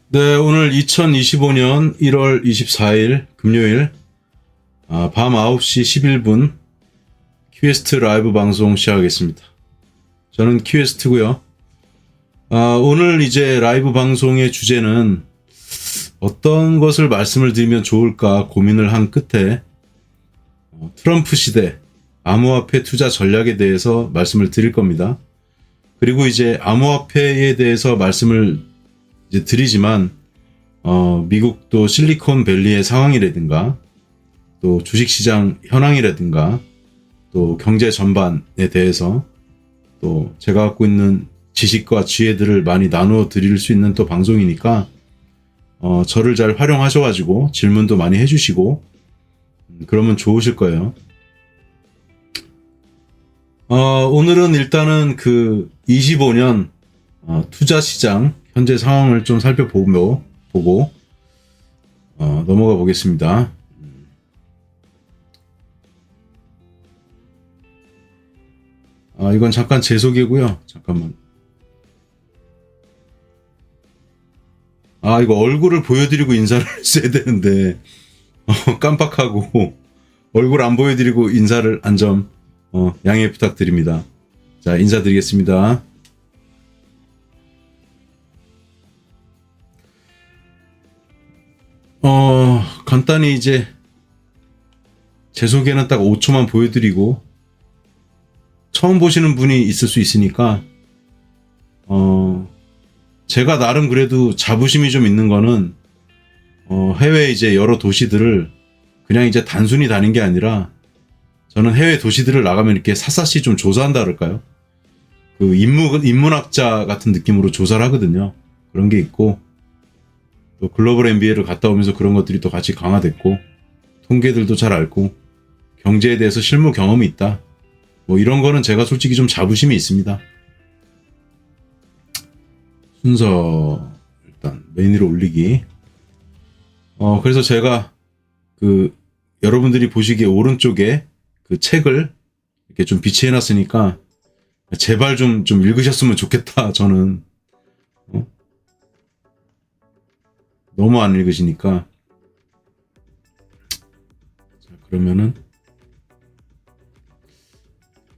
네, 오늘 2025년 1월 24일 금요일 밤 9시 11분 큐에스트 라이브 방송 시작하겠습니다. 저는 큐에스트고요. 오늘 이제 라이브 방송의 주제는 어떤 것을 말씀을 드리면 좋을까 고민을 한 끝에 트럼프 시대 암호화폐 투자 전략에 대해서 말씀을 드릴 겁니다. 그리고 이제 암호화폐에 대해서 말씀을 이제 드리지만 미국도 실리콘밸리의 상황이라든가 또 주식시장 현황이라든가 또 경제 전반에 대해서 또 제가 갖고 있는 지식과 지혜들을 많이 나누어 드릴 수 있는 또 방송이니까 저를 잘 활용하셔가지고 질문도 많이 해주시고 그러면 좋으실 거예요. 오늘은 일단은 그 25년 투자시장 현재 상황을 좀 살펴보고 넘어가 보겠습니다. 이건 잠깐 제 소개고요. 잠깐만. 이거 얼굴을 보여드리고 인사를 했어야 되는데 깜빡하고 얼굴 안 보여드리고 인사를 한 점 양해 부탁드립니다. 자, 인사드리겠습니다. 간단히 이제 제 소개는 딱 5초만 보여드리고 처음 보시는 분이 있을 수 있으니까 제가 나름 그래도 자부심이 좀 있는 거는 해외 이제 여러 도시들을 그냥 이제 단순히 다닌 게 아니라 저는 해외 도시들을 나가면 이렇게 샅샅이 좀 조사한다 그럴까요? 그 인문학자 같은 느낌으로 조사를 하거든요. 그런 게 있고 또 글로벌 MBA를 갔다 오면서 그런 것들이 또 같이 강화됐고 통계들도 잘 알고 경제에 대해서 실무 경험이 있다. 뭐 이런 거는 제가 솔직히 좀 자부심이 있습니다. 순서 일단 메인 위로 올리기. 그래서 제가 그 여러분들이 보시기에 오른쪽에 그 책을 이렇게 좀 비치해 놨으니까 제발 좀 읽으셨으면 좋겠다. 저는 너무 안 읽으시니까. 자, 그러면은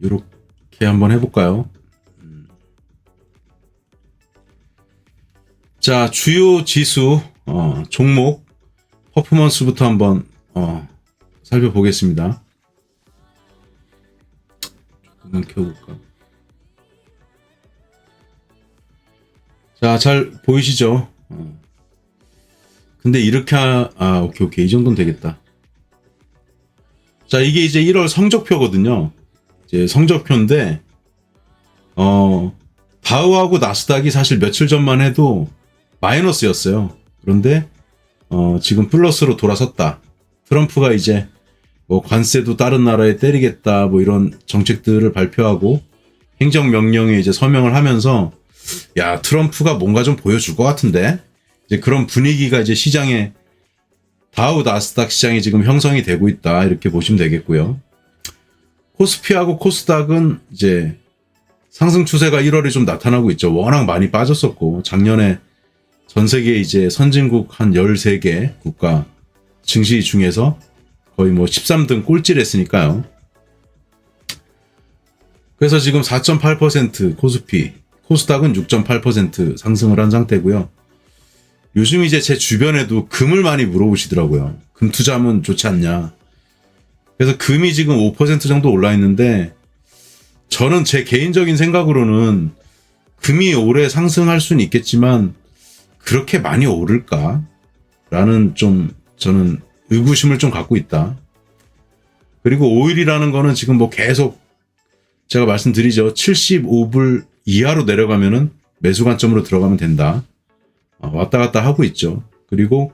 이렇게 한번 해볼까요? 자, 주요 지수 종목 퍼포먼스부터 한번 살펴보겠습니다. 조금만 켜볼까? 자, 잘 보이시죠? 근데 이렇게 오케이 이 정도는 되겠다. 자, 이게 이제 1월 성적표거든요. 이제 성적표인데 다우하고 나스닥이 사실 며칠 전만 해도 마이너스였어요. 그런데 지금 플러스로 돌아섰다. 트럼프가 이제 뭐 관세도 다른 나라에 때리겠다 뭐 이런 정책들을 발표하고 행정명령에 이제 서명을 하면서 야, 트럼프가 뭔가 좀 보여줄 것 같은데 이제 그런 분위기가 이제 시장에 다우 나스닥 시장이 지금 형성이 되고 있다 이렇게 보시면 되겠고요. 코스피하고 코스닥은 이제 상승 추세가 1월에 좀 나타나고 있죠. 워낙 많이 빠졌었고 작년에 전 세계 이제 선진국 한 13개 국가 증시 중에서 거의 뭐 13등 꼴찌를 했으니까요. 그래서 지금 4.8% 코스피, 코스닥은 6.8% 상승을 한 상태고요. 요즘 이제 제 주변에도 금을 많이 물어보시더라고요. 금 투자하면 좋지 않냐. 그래서 금이 지금 5% 정도 올라 있는데 저는 제 개인적인 생각으로는 금이 올해 상승할 수는 있겠지만 그렇게 많이 오를까? 라는 좀 저는 의구심을 좀 갖고 있다. 그리고 오일이라는 거는 지금 뭐 계속 제가 말씀드리죠. 75불 이하로 내려가면은 매수 관점으로 들어가면 된다. 왔다 갔다 하고 있죠. 그리고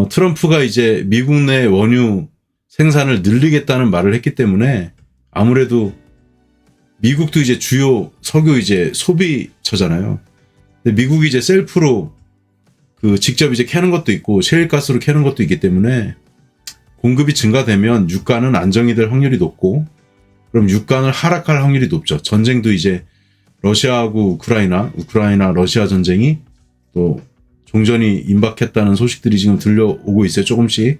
트럼프가 이제 미국 내 원유 생산을 늘리겠다는 말을 했기 때문에 아무래도 미국도 이제 주요 석유 이제 소비처잖아요. 근데 미국이 이제 셀프로 그 직접 이제 캐는 것도 있고 셰일가스로 캐는 것도 있기 때문에 공급이 증가되면 유가는 안정이 될 확률이 높고 그럼 유가는 하락할 확률이 높죠. 전쟁도 이제 러시아하고 우크라이나 러시아 전쟁이 또 종전이 임박했다는 소식들이 지금 들려오고 있어요. 조금씩.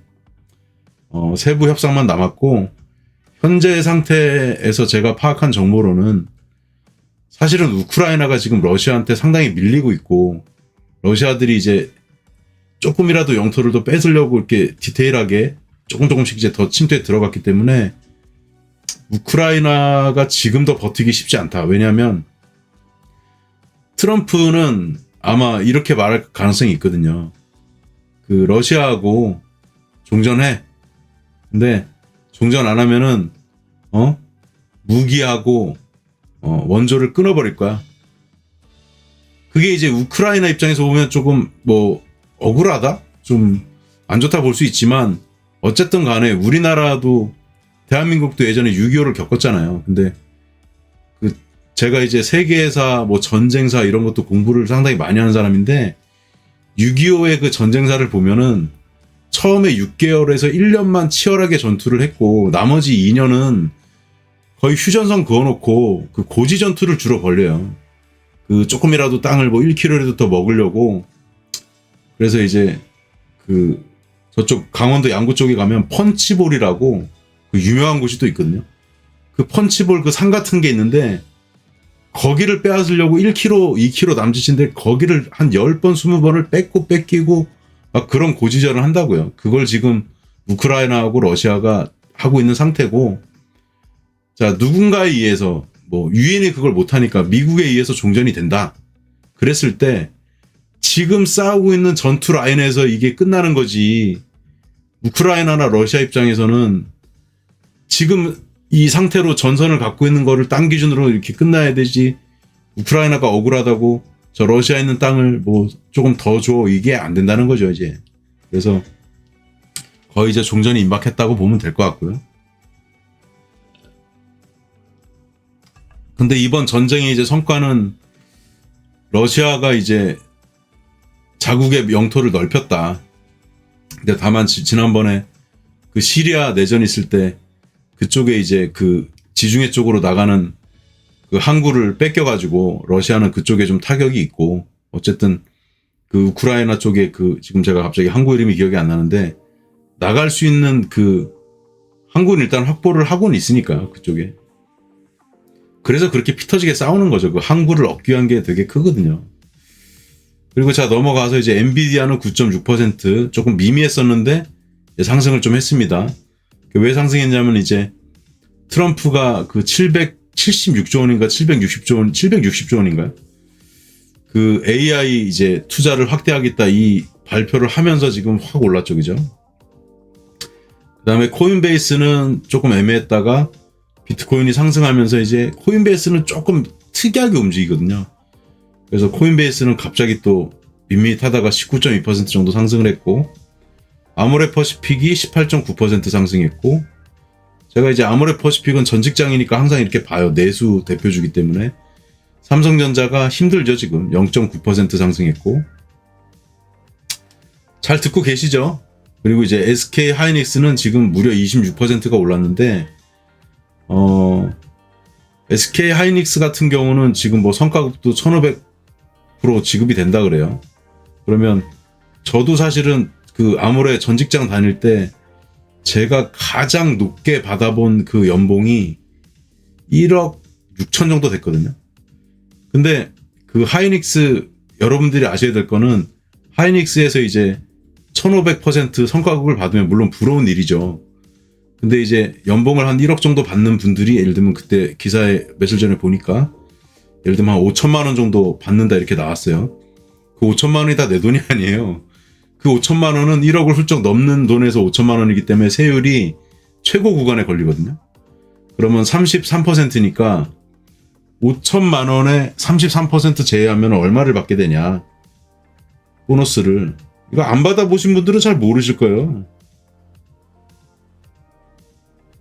세부 협상만 남았고 현재 상태에서 제가 파악한 정보로는 사실은 우크라이나가 지금 러시아한테 상당히 밀리고 있고 러시아들이 이제 조금이라도 영토를 더 뺏으려고 이렇게 디테일하게 조금씩 이제 더 침투에 들어갔기 때문에 우크라이나가 지금 더 버티기 쉽지 않다. 왜냐하면 트럼프는 아마 이렇게 말할 가능성이 있거든요. 그 러시아하고 종전해. 근데 종전 안 하면은 무기하고 원조를 끊어버릴 거야. 그게 이제 우크라이나 입장에서 보면 조금 뭐 억울하다? 좀 안 좋다 볼 수 있지만 어쨌든 간에 우리나라도 대한민국도 예전에 6.25를 겪었잖아요. 근데 그 제가 이제 세계사 뭐 전쟁사 이런 것도 공부를 상당히 많이 하는 사람인데 6.25의 그 전쟁사를 보면은 처음에 6개월에서 1년만 치열하게 전투를 했고 나머지 2년은 거의 휴전선 그어놓고 그 고지 전투를 주로 벌려요. 그 조금이라도 땅을 뭐 1km라도 더 먹으려고. 그래서 이제 그 저쪽 강원도 양구 쪽에 가면 펀치볼이라고 그 유명한 곳이 또 있거든요. 그 펀치볼 그 산 같은 게 있는데 거기를 빼앗으려고 1km, 2km 남짓인데 거기를 한 10번, 20번을 뺏기고 막 그런 고지전을 한다고요. 그걸 지금 우크라이나하고 러시아가 하고 있는 상태고 자 누군가에 의해서 뭐 유엔이 그걸 못하니까 미국에 의해서 종전이 된다. 그랬을 때 지금 싸우고 있는 전투 라인에서 이게 끝나는 거지. 우크라이나나 러시아 입장에서는 지금 이 상태로 전선을 갖고 있는 거를 땅 기준으로 이렇게 끝나야 되지. 우크라이나가 억울하다고 저 러시아에 있는 땅을 뭐 조금 더 줘. 이게 안 된다는 거죠, 이제. 그래서 거의 이제 종전이 임박했다고 보면 될 것 같고요. 근데 이번 전쟁의 이제 성과는 러시아가 이제 자국의 영토를 넓혔다. 근데 다만 지난번에 그 시리아 내전 있을 때 그쪽에 이제 그 지중해 쪽으로 나가는 그 항구를 뺏겨가지고 러시아는 그쪽에 좀 타격이 있고 어쨌든 그 우크라이나 쪽에 그 지금 제가 갑자기 항구 이름이 기억이 안 나는데 나갈 수 있는 그 항구는 일단 확보를 하고는 있으니까 그쪽에. 그래서 그렇게 피 터지게 싸우는 거죠. 그 항구를 얻기 위한 게 되게 크거든요. 그리고 자 넘어가서 이제 엔비디아는 9.6% 조금 미미했었는데 상승을 좀 했습니다. 왜 상승했냐면 이제 트럼프가 그 776조 원인가 760조 원인가요? 그 AI 이제 투자를 확대하겠다 이 발표를 하면서 지금 확 올랐죠, 그죠? 그다음에 코인베이스는 조금 애매했다가 비트코인이 상승하면서 이제 코인베이스는 조금 특이하게 움직이거든요. 그래서 코인베이스는 갑자기 또 밋밋하다가 19.2% 정도 상승을 했고 아모레퍼시픽이 18.9% 상승했고 제가 이제 아모레퍼시픽은 전 직장이니까 항상 이렇게 봐요. 내수 대표주기 때문에 삼성전자가 힘들죠. 지금 0.9% 상승했고 잘 듣고 계시죠? 그리고 이제 SK 하이닉스는 지금 무려 26%가 올랐는데 SK 하이닉스 같은 경우는 지금 뭐 성과급도 1500% 지급이 된다 그래요. 그러면 저도 사실은 그 아모레 전 직장 다닐 때 제가 가장 높게 받아본 그 연봉이 1억 6천 정도 됐거든요. 근데 그 하이닉스 여러분들이 아셔야 될 거는 하이닉스에서 이제 1500% 성과급을 받으면 물론 부러운 일이죠. 근데 이제 연봉을 한 1억 정도 받는 분들이 예를 들면 그때 기사에 며칠 전에 보니까 예를 들면 한 5천만 원 정도 받는다 이렇게 나왔어요. 그 5천만 원이 다 내 돈이 아니에요. 그 5천만 원은 1억을 훌쩍 넘는 돈에서 5천만 원이기 때문에 세율이 최고 구간에 걸리거든요. 그러면 33%니까 5천만 원에 33% 제외하면 얼마를 받게 되냐. 보너스를. 이거 안 받아보신 분들은 잘 모르실 거예요.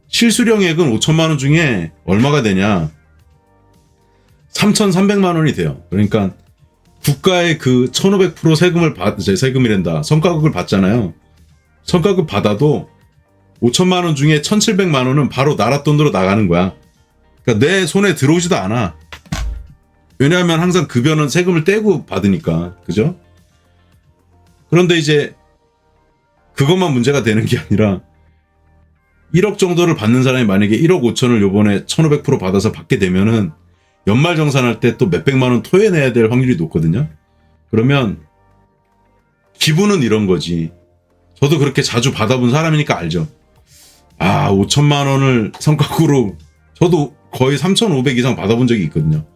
실수령액은 5천만 원 중에 얼마가 되냐. 3,300만 원이 돼요. 그러니까 국가의 그 1,500% 세금이란다. 성과급을 받잖아요. 성과급 받아도 5천만 원 중에 1,700만 원은 바로 나라 돈으로 나가는 거야. 그러니까 내 손에 들어오지도 않아. 왜냐하면 항상 급여는 세금을 떼고 받으니까. 그죠? 그런데 이제 그것만 문제가 되는 게 아니라 1억 정도를 받는 사람이 만약에 1억 5천을 요번에 1500% 받아서 받게 되면은 연말정산할 때 또 몇백만 원 토해내야 될 확률이 높거든요. 그러면 기분은 이런 거지. 저도 그렇게 자주 받아본 사람이니까 알죠. 5천만 원을 성과급으로 저도 거의 3,500 이상 받아본 적이 있거든요.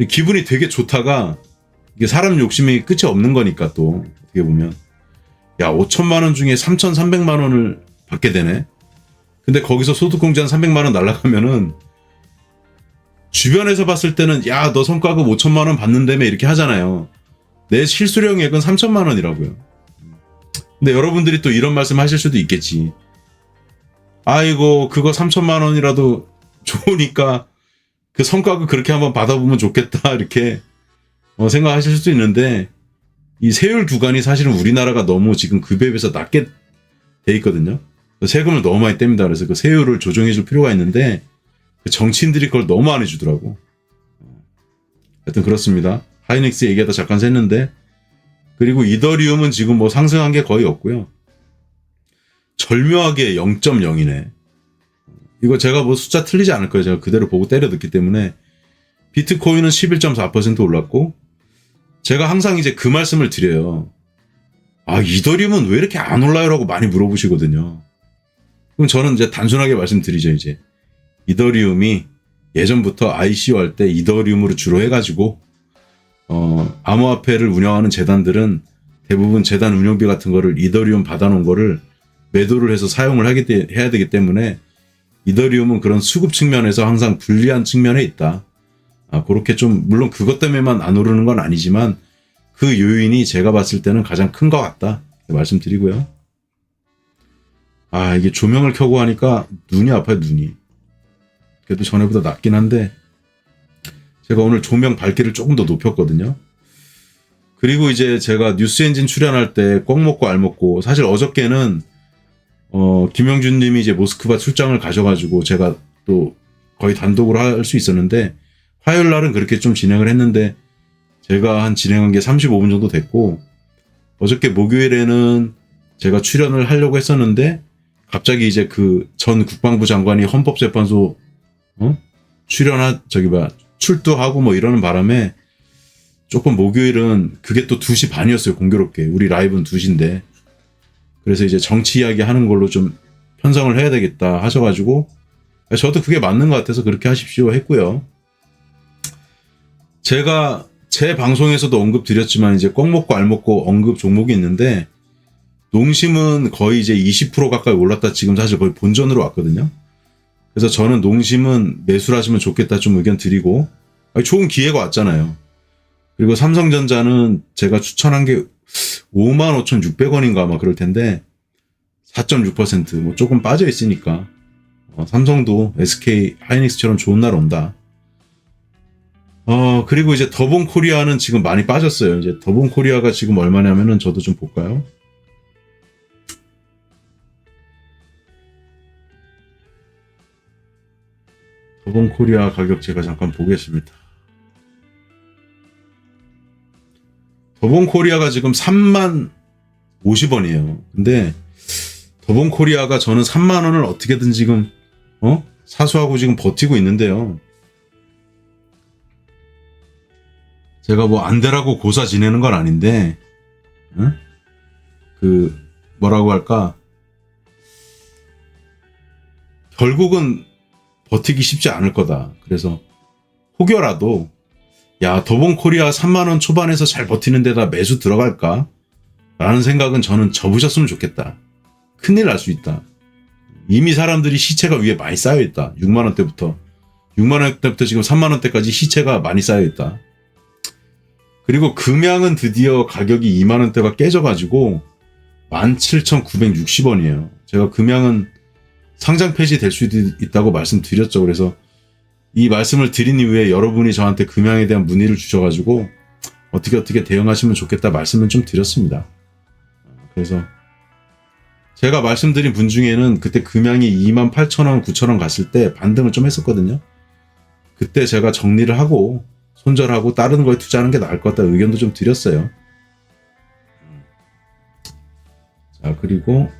기분이 되게 좋다가 이게 사람 욕심이 끝이 없는 거니까 또 어떻게 보면 5천만 원 중에 3,300만 원을 받게 되네. 근데 거기서 소득공제 한 300만 원 날라가면은 주변에서 봤을 때는 너 성과급 5천만 원 받는다며 이렇게 하잖아요. 내 실수령액은 3천만 원이라고요. 근데 여러분들이 또 이런 말씀 하실 수도 있겠지. 아이고 그거 3천만 원이라도 좋으니까 그 성과급 그렇게 한번 받아보면 좋겠다 이렇게 생각하실 수도 있는데 이 세율 구간이 사실은 우리나라가 너무 지금 급여에 비해서 낮게 돼 있거든요. 세금을 너무 많이 뗍니다. 그래서 그 세율을 조정해 줄 필요가 있는데 정치인들이 그걸 너무 안 해주더라고. 하여튼 그렇습니다. 하이닉스 얘기하다 잠깐 샜는데 그리고 이더리움은 지금 뭐 상승한 게 거의 없고요. 절묘하게 0.0이네. 이거 제가 뭐 숫자 틀리지 않을 거예요. 제가 그대로 보고 때려 듣기 때문에 비트코인은 11.4% 올랐고 제가 항상 이제 그 말씀을 드려요. 이더리움은 왜 이렇게 안 올라요? 라고 많이 물어보시거든요. 그럼 저는 이제 단순하게 말씀드리죠. 이제 이더리움이 예전부터 ICO 할 때 이더리움으로 주로 해가지고 암호화폐를 운영하는 재단들은 대부분 재단 운영비 같은 거를 이더리움 받아놓은 거를 매도를 해서 사용을 해야 되기 때문에 이더리움은 그런 수급 측면에서 항상 불리한 측면에 있다. 그렇게 좀 물론 그것 때문에만 안 오르는 건 아니지만 그 요인이 제가 봤을 때는 가장 큰 것 같다 말씀드리고요. 이게 조명을 켜고 하니까 눈이 아파요. 눈이. 그래도 전에보다 낫긴 한데 제가 오늘 조명 밝기를 조금 더 높였거든요. 그리고 이제 제가 뉴스엔진 출연할 때 꼭 먹고 알 먹고 사실 어저께는 김영준 님이 이제 모스크바 출장을 가셔가지고 제가 또 거의 단독으로 할 수 있었는데 화요일 날은 그렇게 좀 진행을 했는데 제가 진행한 게 35분 정도 됐고 어저께 목요일에는 제가 출연을 하려고 했었는데 갑자기 이제 그 전 국방부 장관이 헌법재판소 출두하고 뭐 이러는 바람에 조금 목요일은 그게 또 2시 반이었어요. 공교롭게. 우리 라이브는 2시인데. 그래서 이제 정치 이야기 하는 걸로 좀 편성을 해야 되겠다 하셔가지고 저도 그게 맞는 것 같아서 그렇게 하십시오 했고요. 제가 제 방송에서도 언급 드렸지만 이제 꼭 먹고 알 먹고 언급 종목이 있는데 농심은 거의 이제 20% 가까이 올랐다 지금 사실 거의 본전으로 왔거든요. 그래서 저는 농심은 매수를 하시면 좋겠다 좀 의견 드리고 좋은 기회가 왔잖아요. 그리고 삼성전자는 제가 추천한 게 55,600원인가 아마 그럴 텐데 4.6% 뭐 조금 빠져 있으니까 삼성도 SK 하이닉스처럼 좋은 날 온다. 그리고 이제 더본코리아는 지금 많이 빠졌어요. 이제 더본코리아가 지금 얼마냐면은 저도 좀 볼까요? 더본코리아 가격 제가 잠깐 보겠습니다. 더본코리아가 지금 3만 50원이에요. 근데 더본코리아가 저는 3만 원을 어떻게든 지금 사수하고 지금 버티고 있는데요. 제가 뭐 안 되라고 고사 지내는 건 아닌데 그 뭐라고 할까 결국은 버티기 쉽지 않을 거다. 그래서 혹여라도 더본코리아 3만 원 초반에서 잘 버티는 데다 매수 들어갈까? 라는 생각은 저는 접으셨으면 좋겠다. 큰일 날 수 있다. 이미 사람들이 시체가 위에 많이 쌓여있다. 6만 원대부터. 6만 원대부터 지금 3만 원대까지 시체가 많이 쌓여있다. 그리고 금양은 드디어 가격이 2만 원대가 깨져가지고 17,960원이에요. 제가 금양은 상장 폐지될 수 있다고 말씀드렸죠. 그래서 이 말씀을 드린 이후에 여러분이 저한테 금양에 대한 문의를 주셔가지고 어떻게 대응하시면 좋겠다 말씀을 좀 드렸습니다. 그래서 제가 말씀드린 분 중에는 그때 금양이 28,000원, 9,000원 갔을 때 반등을 좀 했었거든요. 그때 제가 정리를 하고 손절하고 다른 거에 투자하는 게 나을 것 같다 의견도 좀 드렸어요. 자, 그리고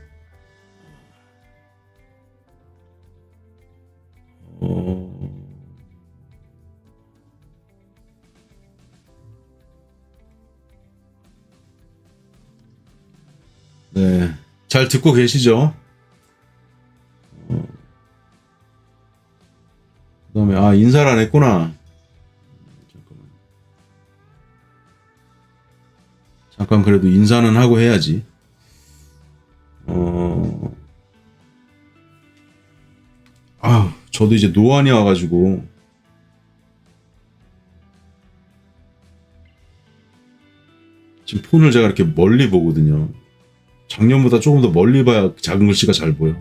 네, 잘 듣고 계시죠? 그다음에 인사를 안 했구나. 잠깐 그래도 인사는 하고 해야지. 저도 이제 노안이 와가지고 지금 폰을 제가 이렇게 멀리 보거든요. 작년보다 조금 더 멀리 봐야 작은 글씨가 잘 보여.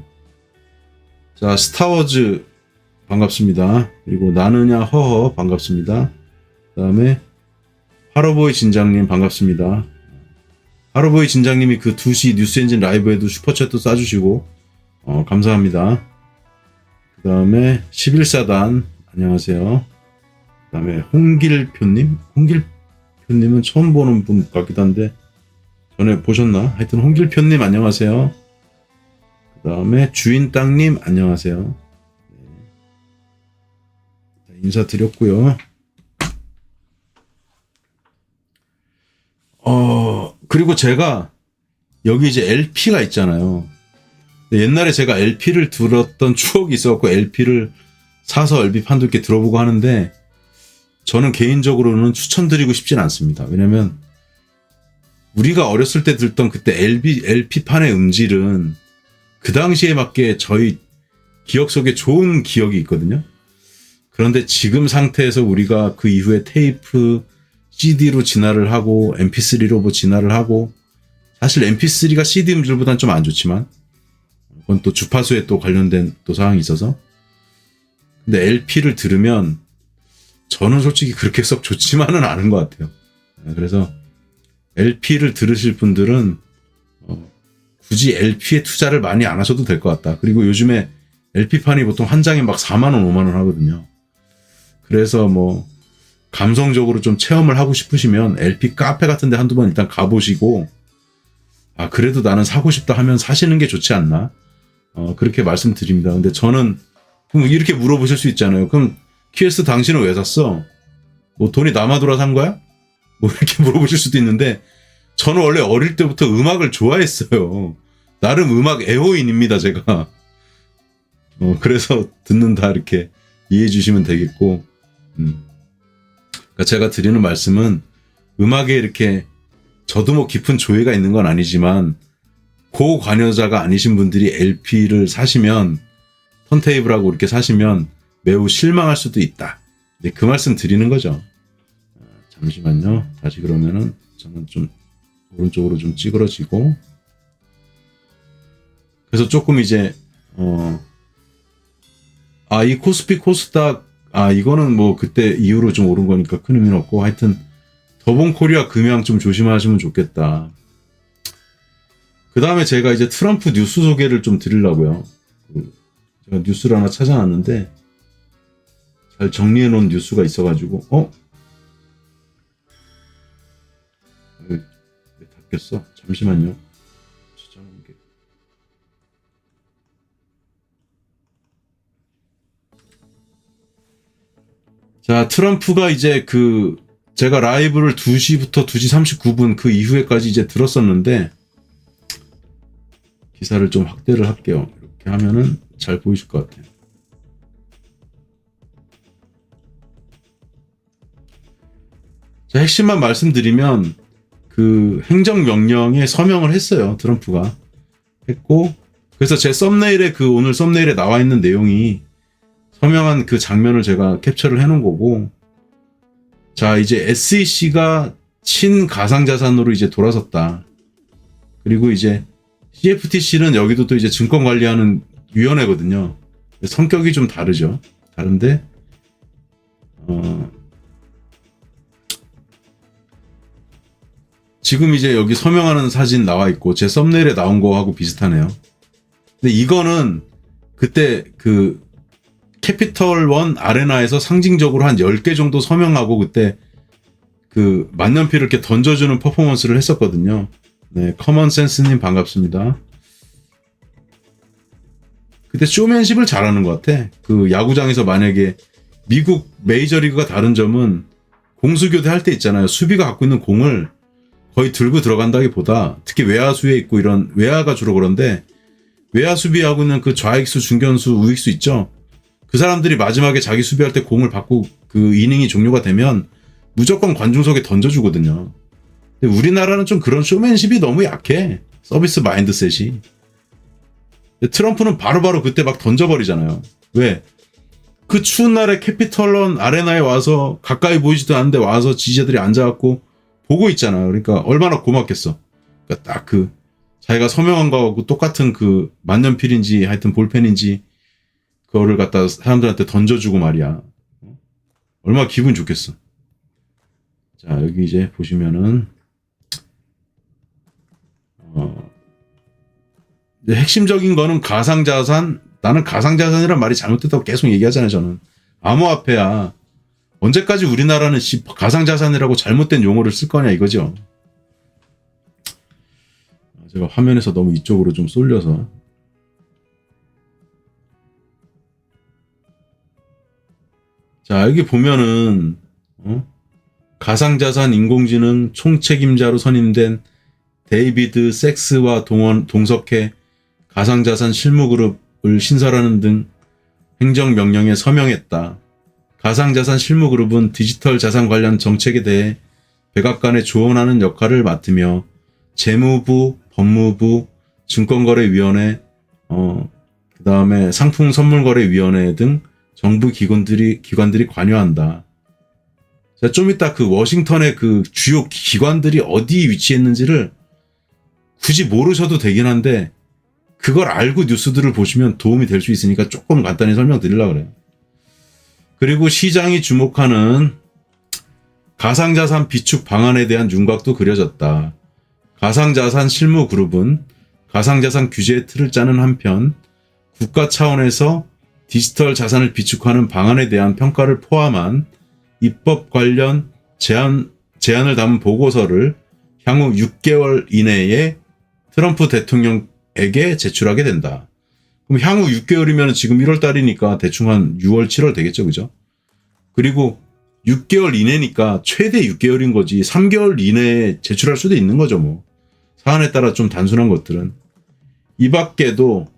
자, 스타워즈 반갑습니다. 그리고 나느냐 허허 반갑습니다. 그 다음에 하로보이 진장님 반갑습니다. 하로보이 진장님이 그 2시 뉴스엔진 라이브에도 슈퍼챗도 쏴주시고 감사합니다. 그 다음에 11사단 안녕하세요. 그 다음에 홍길표님? 홍길표님은 처음 보는 분 같기도 한데 전에 보셨나? 하여튼 홍길표님 안녕하세요. 그 다음에 주인땅님 안녕하세요. 네. 인사드렸고요. 그리고 제가 여기 이제 LP가 있잖아요. 옛날에 제가 LP를 들었던 추억이 있어갖고 LP를 사서 LP판도 이렇게 들어보고 하는데 저는 개인적으로는 추천드리고 싶진 않습니다. 왜냐면 우리가 어렸을 때 듣던 그때 LP판의 음질은 그 당시에 맞게 저희 기억 속에 좋은 기억이 있거든요. 그런데 지금 상태에서 우리가 그 이후에 테이프, CD로 진화를 하고 MP3로 뭐 진화를 하고 사실 MP3가 CD 음질보다는 좀 안 좋지만 그건 또 주파수에 또 관련된 또 사항이 있어서 근데 LP를 들으면 저는 솔직히 그렇게 썩 좋지만은 않은 것 같아요. 그래서 LP를 들으실 분들은 굳이 LP에 투자를 많이 안 하셔도 될 것 같다. 그리고 요즘에 LP판이 보통 한 장에 막 4만 원, 5만 원 하거든요. 그래서 뭐 감성적으로 좀 체험을 하고 싶으시면 LP 카페 같은 데 한두 번 일단 가보시고 그래도 나는 사고 싶다 하면 사시는 게 좋지 않나 그렇게 말씀드립니다. 근데 저는 그럼 이렇게 물어보실 수 있잖아요. 그럼 QS 당신은 왜 샀어? 뭐 돈이 남아돌아 산 거야? 뭐 이렇게 물어보실 수도 있는데 저는 원래 어릴 때부터 음악을 좋아했어요. 나름 음악 애호인입니다, 제가. 그래서 듣는다 이렇게 이해해 주시면 되겠고 그러니까 제가 드리는 말씀은 음악에 이렇게 저도 뭐 깊은 조예가 있는 건 아니지만 고관여자가 아니신 분들이 LP를 사시면 턴테이블하고 이렇게 사시면 매우 실망할 수도 있다. 이제 그 말씀 드리는 거죠. 잠시만요. 다시 그러면은 저는 좀 오른쪽으로 좀 찌그러지고 그래서 조금 이제 이 코스피 코스닥 이거는 뭐 그때 이후로 좀 오른 거니까 큰 의미는 없고 하여튼 더본코리아 금양 좀 조심하시면 좋겠다. 그 다음에 제가 이제 트럼프 뉴스 소개를 좀 드리려고요. 제가 뉴스를 하나 찾아놨는데 잘 정리해 놓은 뉴스가 있어가지고 왜 닫혔어? 잠시만요. 저장한 게. 자, 트럼프가 이제 제가 라이브를 2시부터 2시 39분 그 이후에까지 이제 들었었는데 기사를 좀 확대를 할게요. 이렇게 하면은 잘 보이실 것 같아요. 자, 핵심만 말씀드리면 그 행정명령에 서명을 했어요. 트럼프가 했고 그래서 제 썸네일에 오늘 썸네일에 나와 있는 내용이 서명한 그 장면을 제가 캡처를 해놓은 거고 자 이제 SEC가 친가상자산으로 이제 돌아섰다. 그리고 이제 CFTC는 여기도 또 이제 증권 관리하는 위원회거든요. 성격이 좀 다르죠. 다른데 지금 이제 여기 서명하는 사진 나와 있고 제 썸네일에 나온 거하고 비슷하네요. 근데 이거는 그때 캐피털 원 아레나에서 상징적으로 한 10개 정도 서명하고 그때 만년필을 이렇게 던져주는 퍼포먼스를 했었거든요. 네, 커먼센스님 반갑습니다. 근데 쇼맨십을 잘하는 것 같아. 그 야구장에서 만약에 미국 메이저리그가 다른 점은 공수교대 할 때 있잖아요. 수비가 갖고 있는 공을 거의 들고 들어간다기보다 특히 외야수에 있고 이런 외야가 주로 그런데 외야 수비하고 있는 그 좌익수, 중견수, 우익수 있죠. 그 사람들이 마지막에 자기 수비할 때 공을 받고 그 이닝이 종료가 되면 무조건 관중석에 던져주거든요. 근데 우리나라는 좀 그런 쇼맨십이 너무 약해. 서비스 마인드셋이. 트럼프는 바로바로 그때 막 던져버리잖아요. 왜? 그 추운 날에 캐피털런 아레나에 와서 가까이 보이지도 않는데 와서 지지자들이 앉아갖고 보고 있잖아요. 그러니까 얼마나 고맙겠어. 그러니까 딱 그 자기가 서명한 거하고 똑같은 그 만년필인지 하여튼 볼펜인지 그거를 갖다 사람들한테 던져주고 말이야. 얼마나 기분 좋겠어. 자, 여기 이제 보시면은 핵심적인 거는 가상자산. 나는 가상자산이란 말이 잘못됐다고 계속 얘기하잖아요. 저는 암호화폐야. 언제까지 우리나라는 가상자산이라고 잘못된 용어를 쓸 거냐 이거죠. 제가 화면에서 너무 이쪽으로 좀 쏠려서. 자, 여기 보면은 가상자산 인공지능 총책임자로 선임된 데이비드 섹스와 동석해 가상자산 실무그룹을 신설하는 등 행정명령에 서명했다. 가상자산 실무그룹은 디지털 자산 관련 정책에 대해 백악관에 조언하는 역할을 맡으며 재무부, 법무부, 증권거래위원회, 그다음에 상품선물거래위원회 등 정부 기관들이 관여한다. 자, 좀 이따 그 워싱턴의 그 주요 기관들이 어디 위치했는지를 굳이 모르셔도 되긴 한데 그걸 알고 뉴스들을 보시면 도움이 될 수 있으니까 조금 간단히 설명드리려고 그래요. 그리고 시장이 주목하는 가상자산 비축 방안에 대한 윤곽도 그려졌다. 가상자산 실무그룹은 가상자산 규제의 틀을 짜는 한편 국가 차원에서 디지털 자산을 비축하는 방안에 대한 평가를 포함한 입법 관련 제안을 담은 보고서를 향후 6개월 이내에 트럼프 대통령에게 제출하게 된다. 그럼 향후 6개월이면 지금 1월 달이니까 대충 한 6월, 7월 되겠죠. 그죠? 그리고 6개월 이내니까 최대 6개월인 거지 3개월 이내에 제출할 수도 있는 거죠. 뭐 사안에 따라 좀 단순한 것들은. 이 밖에도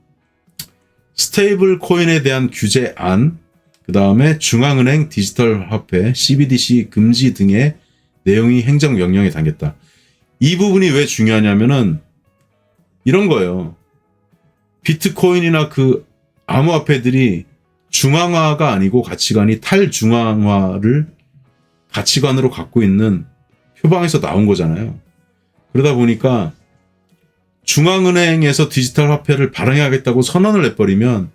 스테이블 코인에 대한 규제안, 그 다음에 중앙은행 디지털 화폐 CBDC 금지 등의 내용이 행정명령에 담겼다. 이 부분이 왜 중요하냐면은 이런 거예요. 비트코인이나 그 암호화폐들이 중앙화가 아니고 가치관이 탈중앙화를 가치관으로 갖고 있는 표방에서 나온 거잖아요. 그러다 보니까 중앙은행에서 디지털 화폐를 발행하겠다고 선언을 해버리면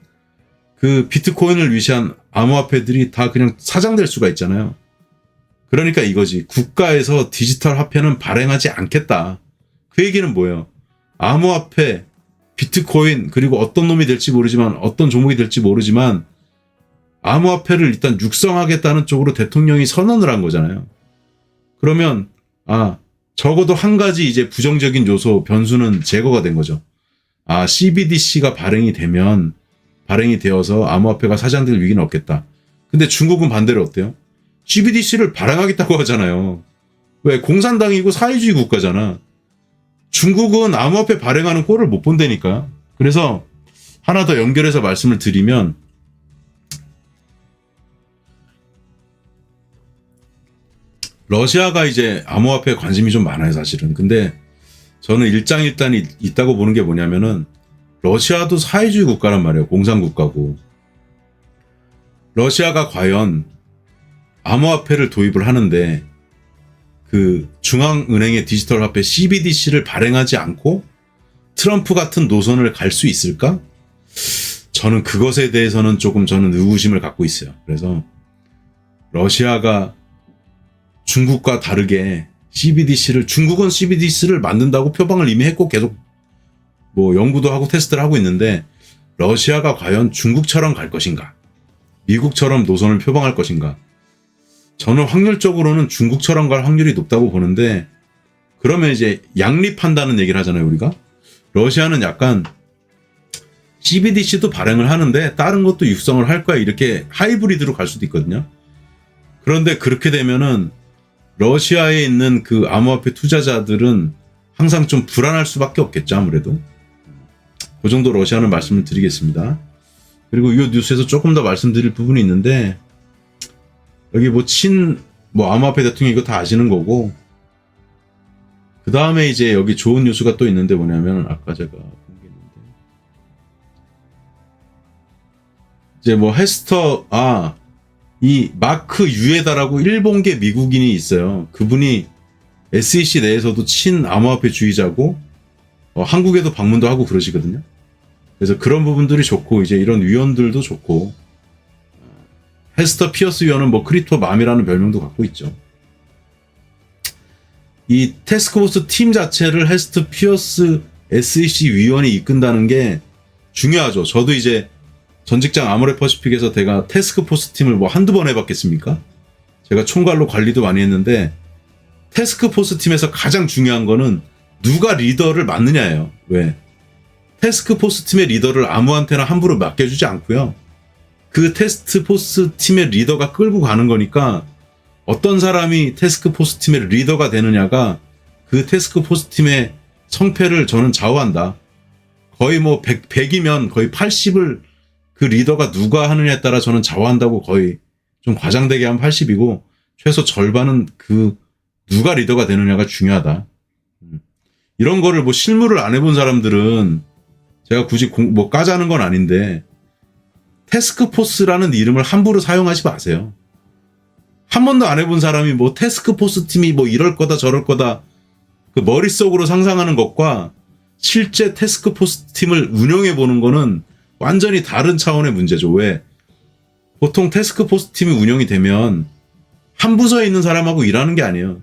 그 비트코인을 위시한 암호화폐들이 다 그냥 사장될 수가 있잖아요. 그러니까 이거지. 국가에서 디지털 화폐는 발행하지 않겠다. 그 얘기는 뭐예요? 암호화폐, 비트코인, 그리고 어떤 놈이 될지 모르지만 어떤 종목이 될지 모르지만 암호화폐를 일단 육성하겠다는 쪽으로 대통령이 선언을 한 거잖아요. 그러면 적어도 한 가지 이제 부정적인 요소, 변수는 제거가 된 거죠. CBDC가 발행이 되어서 암호화폐가 사장될 위기는 없겠다. 근데 중국은 반대로 어때요? CBDC를 발행하겠다고 하잖아요. 왜? 공산당이고 사회주의 국가잖아. 중국은 암호화폐 발행하는 꼴을 못 본다니까. 그래서 하나 더 연결해서 말씀을 드리면 러시아가 이제 암호화폐에 관심이 좀 많아요, 사실은. 근데 저는 일장일단이 있다고 보는 게 뭐냐면은 러시아도 사회주의 국가란 말이에요. 공산국가고. 러시아가 과연 암호화폐를 도입을 하는데 그 중앙은행의 디지털 화폐 CBDC를 발행하지 않고 트럼프 같은 노선을 갈 수 있을까? 저는 그것에 대해서는 조금 저는 의구심을 갖고 있어요. 그래서 러시아가 중국과 다르게 중국은 CBDC를 만든다고 표방을 이미 했고 계속 뭐 연구도 하고 테스트를 하고 있는데 러시아가 과연 중국처럼 갈 것인가? 미국처럼 노선을 표방할 것인가? 저는 확률적으로는 중국처럼 갈 확률이 높다고 보는데 그러면 이제 양립한다는 얘기를 하잖아요, 우리가. 러시아는 약간 CBDC도 발행을 하는데 다른 것도 육성을 할 거야, 이렇게 하이브리드로 갈 수도 있거든요. 그런데 그렇게 되면은 러시아에 있는 그 암호화폐 투자자들은 항상 좀 불안할 수밖에 없겠죠, 아무래도. 그 정도 러시아는 말씀을 드리겠습니다. 그리고 이 뉴스에서 조금 더 말씀드릴 부분이 있는데, 여기 암호화폐 대통령 이거 다 아시는 거고, 그 다음에 이제 여기 좋은 뉴스가 또 있는데 뭐냐면, 아까 제가 공개했는데, 이제 뭐 이 마크 유에다라고 일본계 미국인이 있어요. 그분이 SEC 내에서도 친 암호화폐주의자고, 한국에도 방문도 하고 그러시거든요. 그래서 그런 부분들이 좋고, 이제 이런 위원들도 좋고, 헤스터 피어스 위원은 뭐 크립토 맘이라는 별명도 갖고 있죠. 이 태스크포스 팀 자체를 헤스터 피어스 SEC 위원이 이끈다는 게 중요하죠. 저도 이제 전 직장 아모레퍼시픽에서 제가 태스크포스 팀을 뭐 한두 번 해봤겠습니까? 제가 총괄로 관리도 많이 했는데, 태스크포스 팀에서 가장 중요한 거는 누가 리더를 맡느냐예요. 왜? 태스크포스 팀의 리더를 아무한테나 함부로 맡겨주지 않고요. 그 태스크포스 팀의 리더가 끌고 가는 거니까, 어떤 사람이 태스크포스 팀의 리더가 되느냐가 그 태스크포스 팀의 성패를 저는 좌우한다. 거의 뭐 100이면 거의 80을 그 리더가 누가 하느냐에 따라 저는 좌우한다고, 거의 좀 과장되게 하면 80이고 최소 절반은 그 누가 리더가 되느냐가 중요하다. 이런 거를 뭐 실무를 안 해본 사람들은 제가 굳이 뭐 까자는 건 아닌데, 태스크포스라는 이름을 함부로 사용하지 마세요. 한 번도 안 해본 사람이 뭐 태스크포스 팀이 뭐 이럴 거다 저럴 거다 그 머릿속으로 상상하는 것과 실제 태스크포스 팀을 운영해 보는 거는 완전히 다른 차원의 문제죠. 왜? 보통 태스크포스 팀이 운영이 되면 한 부서에 있는 사람하고 일하는 게 아니에요.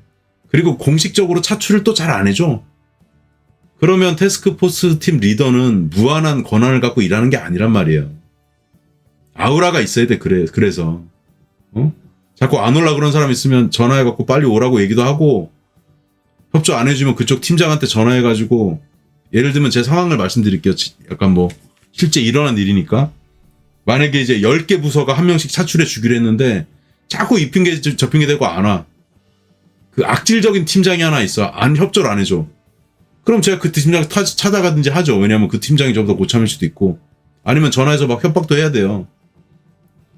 그리고 공식적으로 차출을 또 잘 안 해줘. 그러면 태스크포스 팀 리더는 무한한 권한을 갖고 일하는 게 아니란 말이에요. 아우라가 있어야 돼. 그래서 자꾸 안 올라 그런 사람 있으면 전화해갖고 빨리 오라고 얘기도 하고, 협조 안 해주면 그쪽 팀장한테 전화해가지고, 예를 들면 제 상황을 말씀드릴게요. 약간 뭐 실제 일어난 일이니까. 만약에 이제 10개 부서가 한 명씩 차출해 주기로 했는데 자꾸 이 핑계 저 핑계 대고 안 와. 그 악질적인 팀장이 하나 있어. 협조를 안 해줘. 그럼 제가 그 팀장 찾아가든지 하죠. 왜냐하면 그 팀장이 저보다 고참일 수도 있고, 아니면 전화해서 막 협박도 해야 돼요.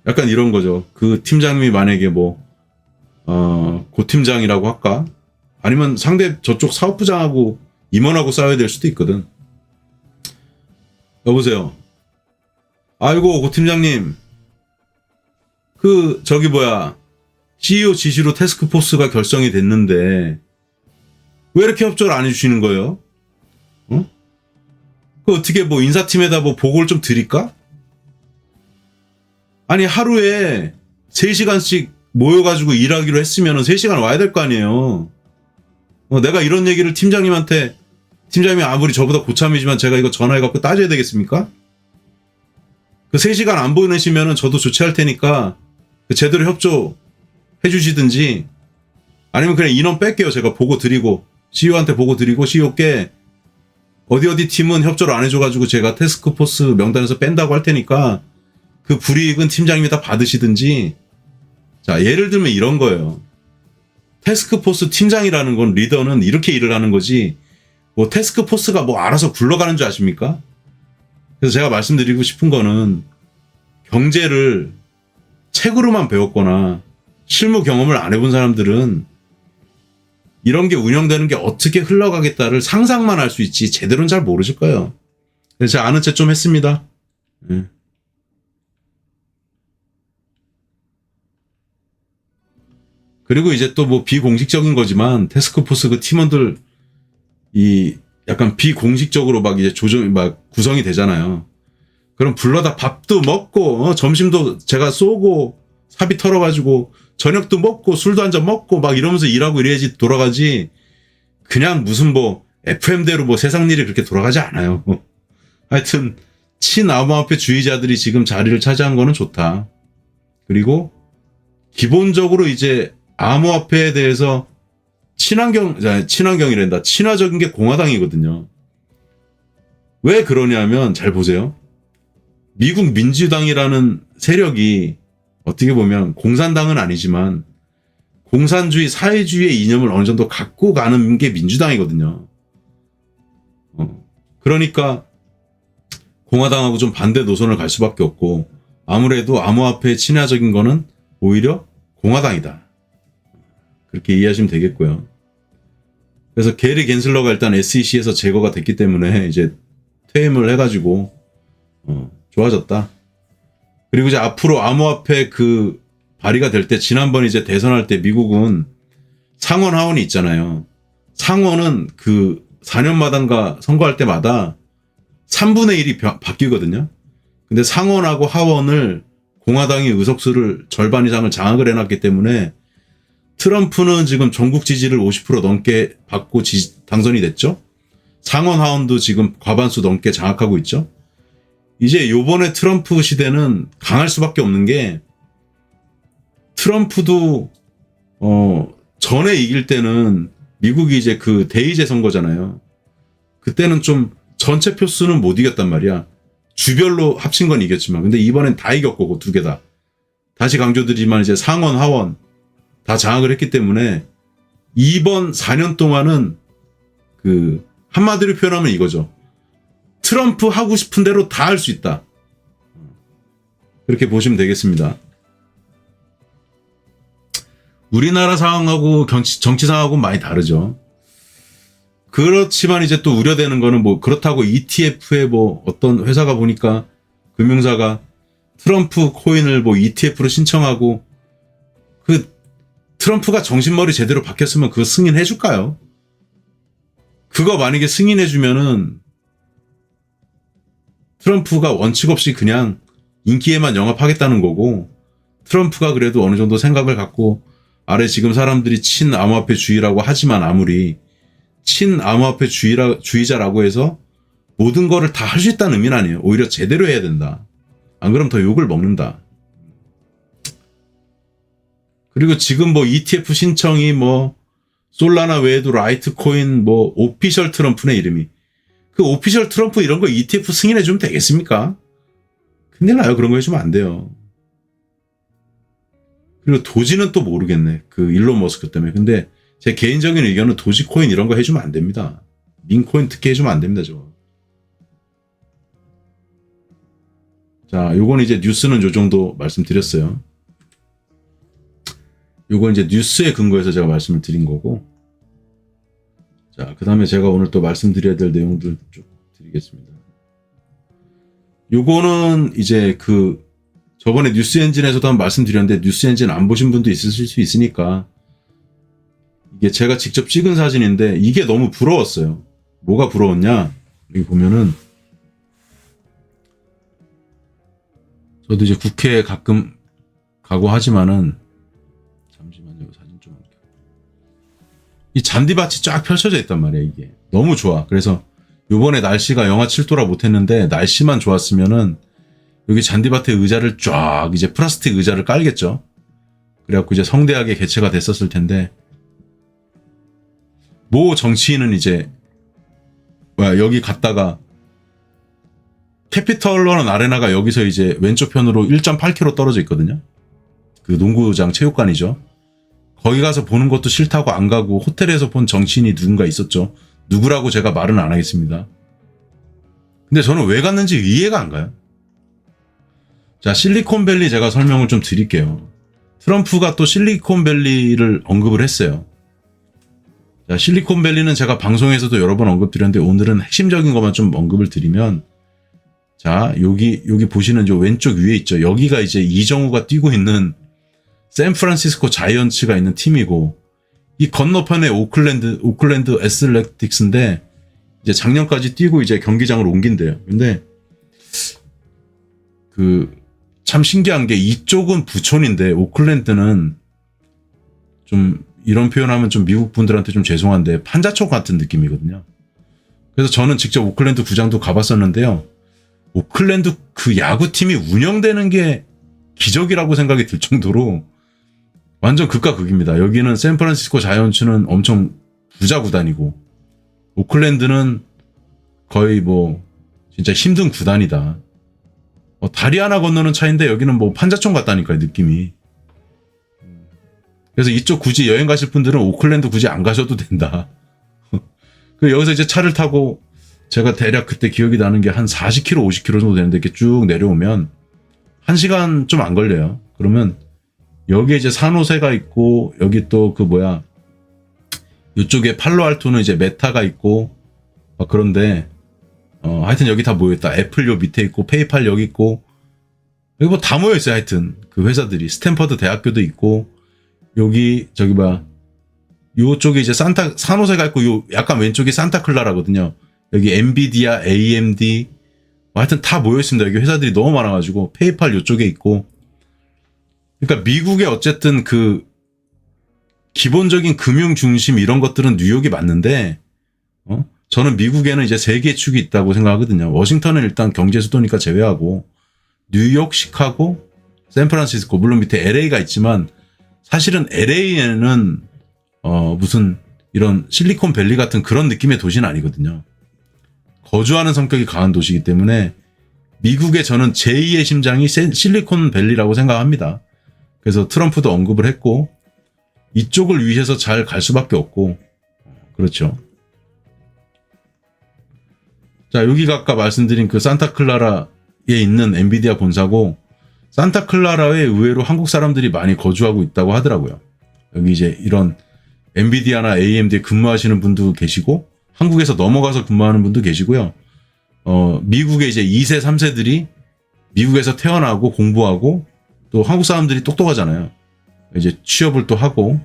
약간 이런 거죠. 그 팀장님이 만약에 고팀장이라고 할까? 아니면 상대 저쪽 사업부장하고 임원하고 싸워야 될 수도 있거든. 여보세요. 아이고, 고팀장님. CEO 지시로 태스크포스가 결성이 됐는데, 왜 이렇게 협조를 안 해주시는 거예요? 어떻게 인사팀에다 보고를 좀 드릴까? 아니, 하루에 3시간씩 모여가지고 일하기로 했으면 3시간 와야 될 거 아니에요. 내가 이런 얘기를 팀장님한테, 팀장님이 아무리 저보다 고참이지만 제가 이거 전화해갖고 따져야 되겠습니까? 그 3시간 안 보내시면 저도 조치할 테니까 제대로 협조 해주시든지, 아니면 그냥 인원 뺄게요. 제가 보고 드리고, CEO한테 보고 드리고, CEO께 어디 팀은 협조를 안 해줘가지고 제가 태스크포스 명단에서 뺀다고 할 테니까 그 불이익은 팀장님이 다 받으시든지. 자, 예를 들면 이런 거예요. 태스크포스 팀장이라는 건, 리더는 이렇게 일을 하는 거지, 태스크포스가 알아서 굴러가는 줄 아십니까? 그래서 제가 말씀드리고 싶은 거는, 경제를 책으로만 배웠거나 실무 경험을 안 해본 사람들은 이런 게 운영되는 게 어떻게 흘러가겠다를 상상만 할 수 있지 제대로는 잘 모르실 거예요. 그래서 제가 아는 체 좀 했습니다. 네. 그리고 이제 또 비공식적인 거지만, 태스크포스 그 팀원들 약간 비공식적으로 이제 구성이 되잖아요. 그럼 불러다 밥도 먹고, 점심도 제가 쏘고, 사비 털어가지고, 저녁도 먹고, 술도 한잔 먹고, 이러면서 일하고 이래야지 돌아가지, 그냥 무슨 FM대로 세상 일이 그렇게 돌아가지 않아요. 하여튼, 친암호화폐 주의자들이 지금 자리를 차지한 거는 좋다. 그리고, 기본적으로 이제, 암호화폐에 대해서 친환경이란다. 친화적인 게 공화당이거든요. 왜 그러냐면 잘 보세요. 미국 민주당이라는 세력이 어떻게 보면 공산당은 아니지만 공산주의, 사회주의의 이념을 어느 정도 갖고 가는 게 민주당이거든요. 그러니까 공화당하고 좀 반대 노선을 갈 수밖에 없고 아무래도 암호화폐의 친화적인 거는 오히려 공화당이다. 그렇게 이해하시면 되겠고요. 그래서 게리 겐슬러가 일단 SEC에서 제거가 됐기 때문에 이제 퇴임을 해가지고 좋아졌다. 그리고 이제 앞으로 암호화폐 그 발의가 될 때 지난번 이제 대선할 때 미국은 상원 하원이 있잖아요. 상원은 그 4년마다인가 선거할 때마다 3분의 1이 바뀌거든요. 근데 상원하고 하원을 공화당이 의석수를 절반 이상을 장악을 해놨기 때문에 트럼프는 지금 전국 지지를 50% 넘게 받고 당선이 됐죠. 상원 하원도 지금 과반수 넘게 장악하고 있죠. 이제 요번에 트럼프 시대는 강할 수밖에 없는 게 트럼프도 전에 이길 때는 미국이 이제 그 대의제 선거잖아요. 그때는 좀 전체 표수는 못 이겼단 말이야. 주별로 합친 건 이겼지만 근데 이번엔 다 이겼고 두 개 다. 다시 강조드리지만 이제 상원 하원 다 장악을 했기 때문에 이번 4년 동안은 그 한마디로 표현하면 이거죠. 트럼프 하고 싶은 대로 다 할 수 있다. 그렇게 보시면 되겠습니다. 우리나라 상황하고 정치 상황하고 많이 다르죠. 그렇지만 이제 또 우려되는 거는 뭐 그렇다고 ETF에 뭐 어떤 회사가 보니까 금융사가 트럼프 코인을 뭐 ETF로 신청하고 그 트럼프가 정신머리 제대로 바뀌었으면 그거 승인해 줄까요? 그거 만약에 승인해 주면은 트럼프가 원칙 없이 그냥 인기에만 영합하겠다는 거고 트럼프가 그래도 어느 정도 생각을 갖고 아래 지금 사람들이 친암호화폐주의라고 하지만 아무리 친암호화폐주의자라고 해서 모든 거를 다 할 수 있다는 의미는 아니에요. 오히려 제대로 해야 된다. 안 그러면 더 욕을 먹는다. 그리고 지금 뭐 ETF 신청이 뭐 솔라나 외에도 라이트코인 뭐 오피셜 트럼프네 이름이. 그 오피셜 트럼프 이런 거 ETF 승인해주면 되겠습니까? 큰일 나요. 그런 거 해주면 안 돼요. 그리고 도지는 또 모르겠네. 그 일론 머스크 때문에. 근데 제 개인적인 의견은 도지코인 이런 거 해주면 안 됩니다. 민코인 특히 해주면 안 됩니다. 저거. 자, 요건 이제 뉴스는 요 정도 말씀드렸어요. 요건 이제 뉴스에 근거해서 제가 말씀을 드린 거고. 자, 그 다음에 제가 오늘 또 말씀드려야 될 내용들 쭉 드리겠습니다. 요거는 이제 그 저번에 뉴스 엔진에서도 한번 말씀드렸는데 뉴스 엔진 안 보신 분도 있으실 수 있으니까 이게 제가 직접 찍은 사진인데 이게 너무 부러웠어요. 뭐가 부러웠냐? 여기 보면은 저도 이제 국회에 가끔 가고 하지만은 잠시만요. 사진 좀 할게요. 이 잔디밭이 쫙 펼쳐져 있단 말이에요. 이게 너무 좋아. 그래서 요번에 날씨가 영하 7도라 못했는데 날씨만 좋았으면은 여기 잔디밭에 의자를 쫙 이제 플라스틱 의자를 깔겠죠. 그래갖고 이제 성대하게 개최가 됐었을 텐데 모 정치인은 이제 여기 갔다가 캐피털러는 아레나가 여기서 이제 왼쪽 편으로 1.8km 떨어져 있거든요. 그 농구장 체육관이죠. 거기 가서 보는 것도 싫다고 안 가고 호텔에서 본 정치인이 누군가 있었죠. 누구라고 제가 말은 안 하겠습니다. 근데 저는 왜 갔는지 이해가 안 가요. 자, 실리콘밸리 제가 설명을 좀 드릴게요. 트럼프가 또 실리콘밸리를 언급을 했어요. 자, 실리콘밸리는 제가 방송에서도 여러 번 언급드렸는데 오늘은 핵심적인 것만 좀 언급을 드리면 자, 여기 보시는 저 왼쪽 위에 있죠. 여기가 이제 이정우가 뛰고 있는 샌프란시스코 자이언츠가 있는 팀이고 이 건너편에 오클랜드 애슬레틱스인데 이제 작년까지 뛰고 이제 경기장을 옮긴대요. 근데 그 참 신기한 게 이쪽은 부촌인데 오클랜드는 좀 이런 표현하면 좀 미국 분들한테 좀 죄송한데 판자촌 같은 느낌이거든요. 그래서 저는 직접 오클랜드 구장도 가봤었는데요. 오클랜드 그 야구팀이 운영되는 게 기적이라고 생각이 들 정도로 완전 극과 극입니다. 여기는 샌프란시스코 자이언츠는 엄청 부자 구단이고 오클랜드는 거의 뭐 진짜 힘든 구단이다. 다리 하나 건너는 차인데 여기는 뭐 판자촌 같다니까요, 느낌이. 그래서 이쪽 굳이 여행 가실 분들은 오클랜드 굳이 안 가셔도 된다. 그리고 여기서 이제 차를 타고 제가 대략 그때 기억이 나는 게 한 40km, 50km 정도 되는데 이렇게 쭉 내려오면 1시간 좀 안 걸려요. 그러면 여기에 이제 산호세가 있고 여기 또 그 뭐야 이쪽에 팔로알토는 이제 메타가 있고 그런데 하여튼 여기 다 모여있다. 애플 요 밑에 있고 페이팔 여기 있고 여기 뭐 다 모여있어요. 하여튼 그 회사들이 스탠퍼드 대학교도 있고 여기 저기 봐 요쪽에 이제 산호세가 있고 요 약간 왼쪽이 산타클라라거든요. 여기 엔비디아, AMD 하여튼 다 모여있습니다. 여기 회사들이 너무 많아가지고 페이팔 요쪽에 있고 그러니까 미국의 어쨌든 그 기본적인 금융 중심 이런 것들은 뉴욕이 맞는데 저는 미국에는 이제 세 개의 축이 있다고 생각하거든요. 워싱턴은 일단 경제 수도니까 제외하고 뉴욕, 시카고, 샌프란시스코 물론 밑에 LA가 있지만 사실은 LA에는 무슨 이런 실리콘밸리 같은 그런 느낌의 도시는 아니거든요. 거주하는 성격이 강한 도시이기 때문에 미국의 저는 제2의 심장이 실리콘밸리라고 생각합니다. 그래서 트럼프도 언급을 했고 이쪽을 위해서 잘 갈 수밖에 없고 그렇죠. 자, 여기가 아까 말씀드린 그 산타클라라에 있는 엔비디아 본사고 산타클라라에 의외로 한국 사람들이 많이 거주하고 있다고 하더라고요. 여기 이제 이런 엔비디아나 AMD에 근무하시는 분도 계시고 한국에서 넘어가서 근무하는 분도 계시고요. 미국의 이제 2세, 3세들이 미국에서 태어나고 공부하고 또 한국 사람들이 똑똑하잖아요. 이제 취업을 또 하고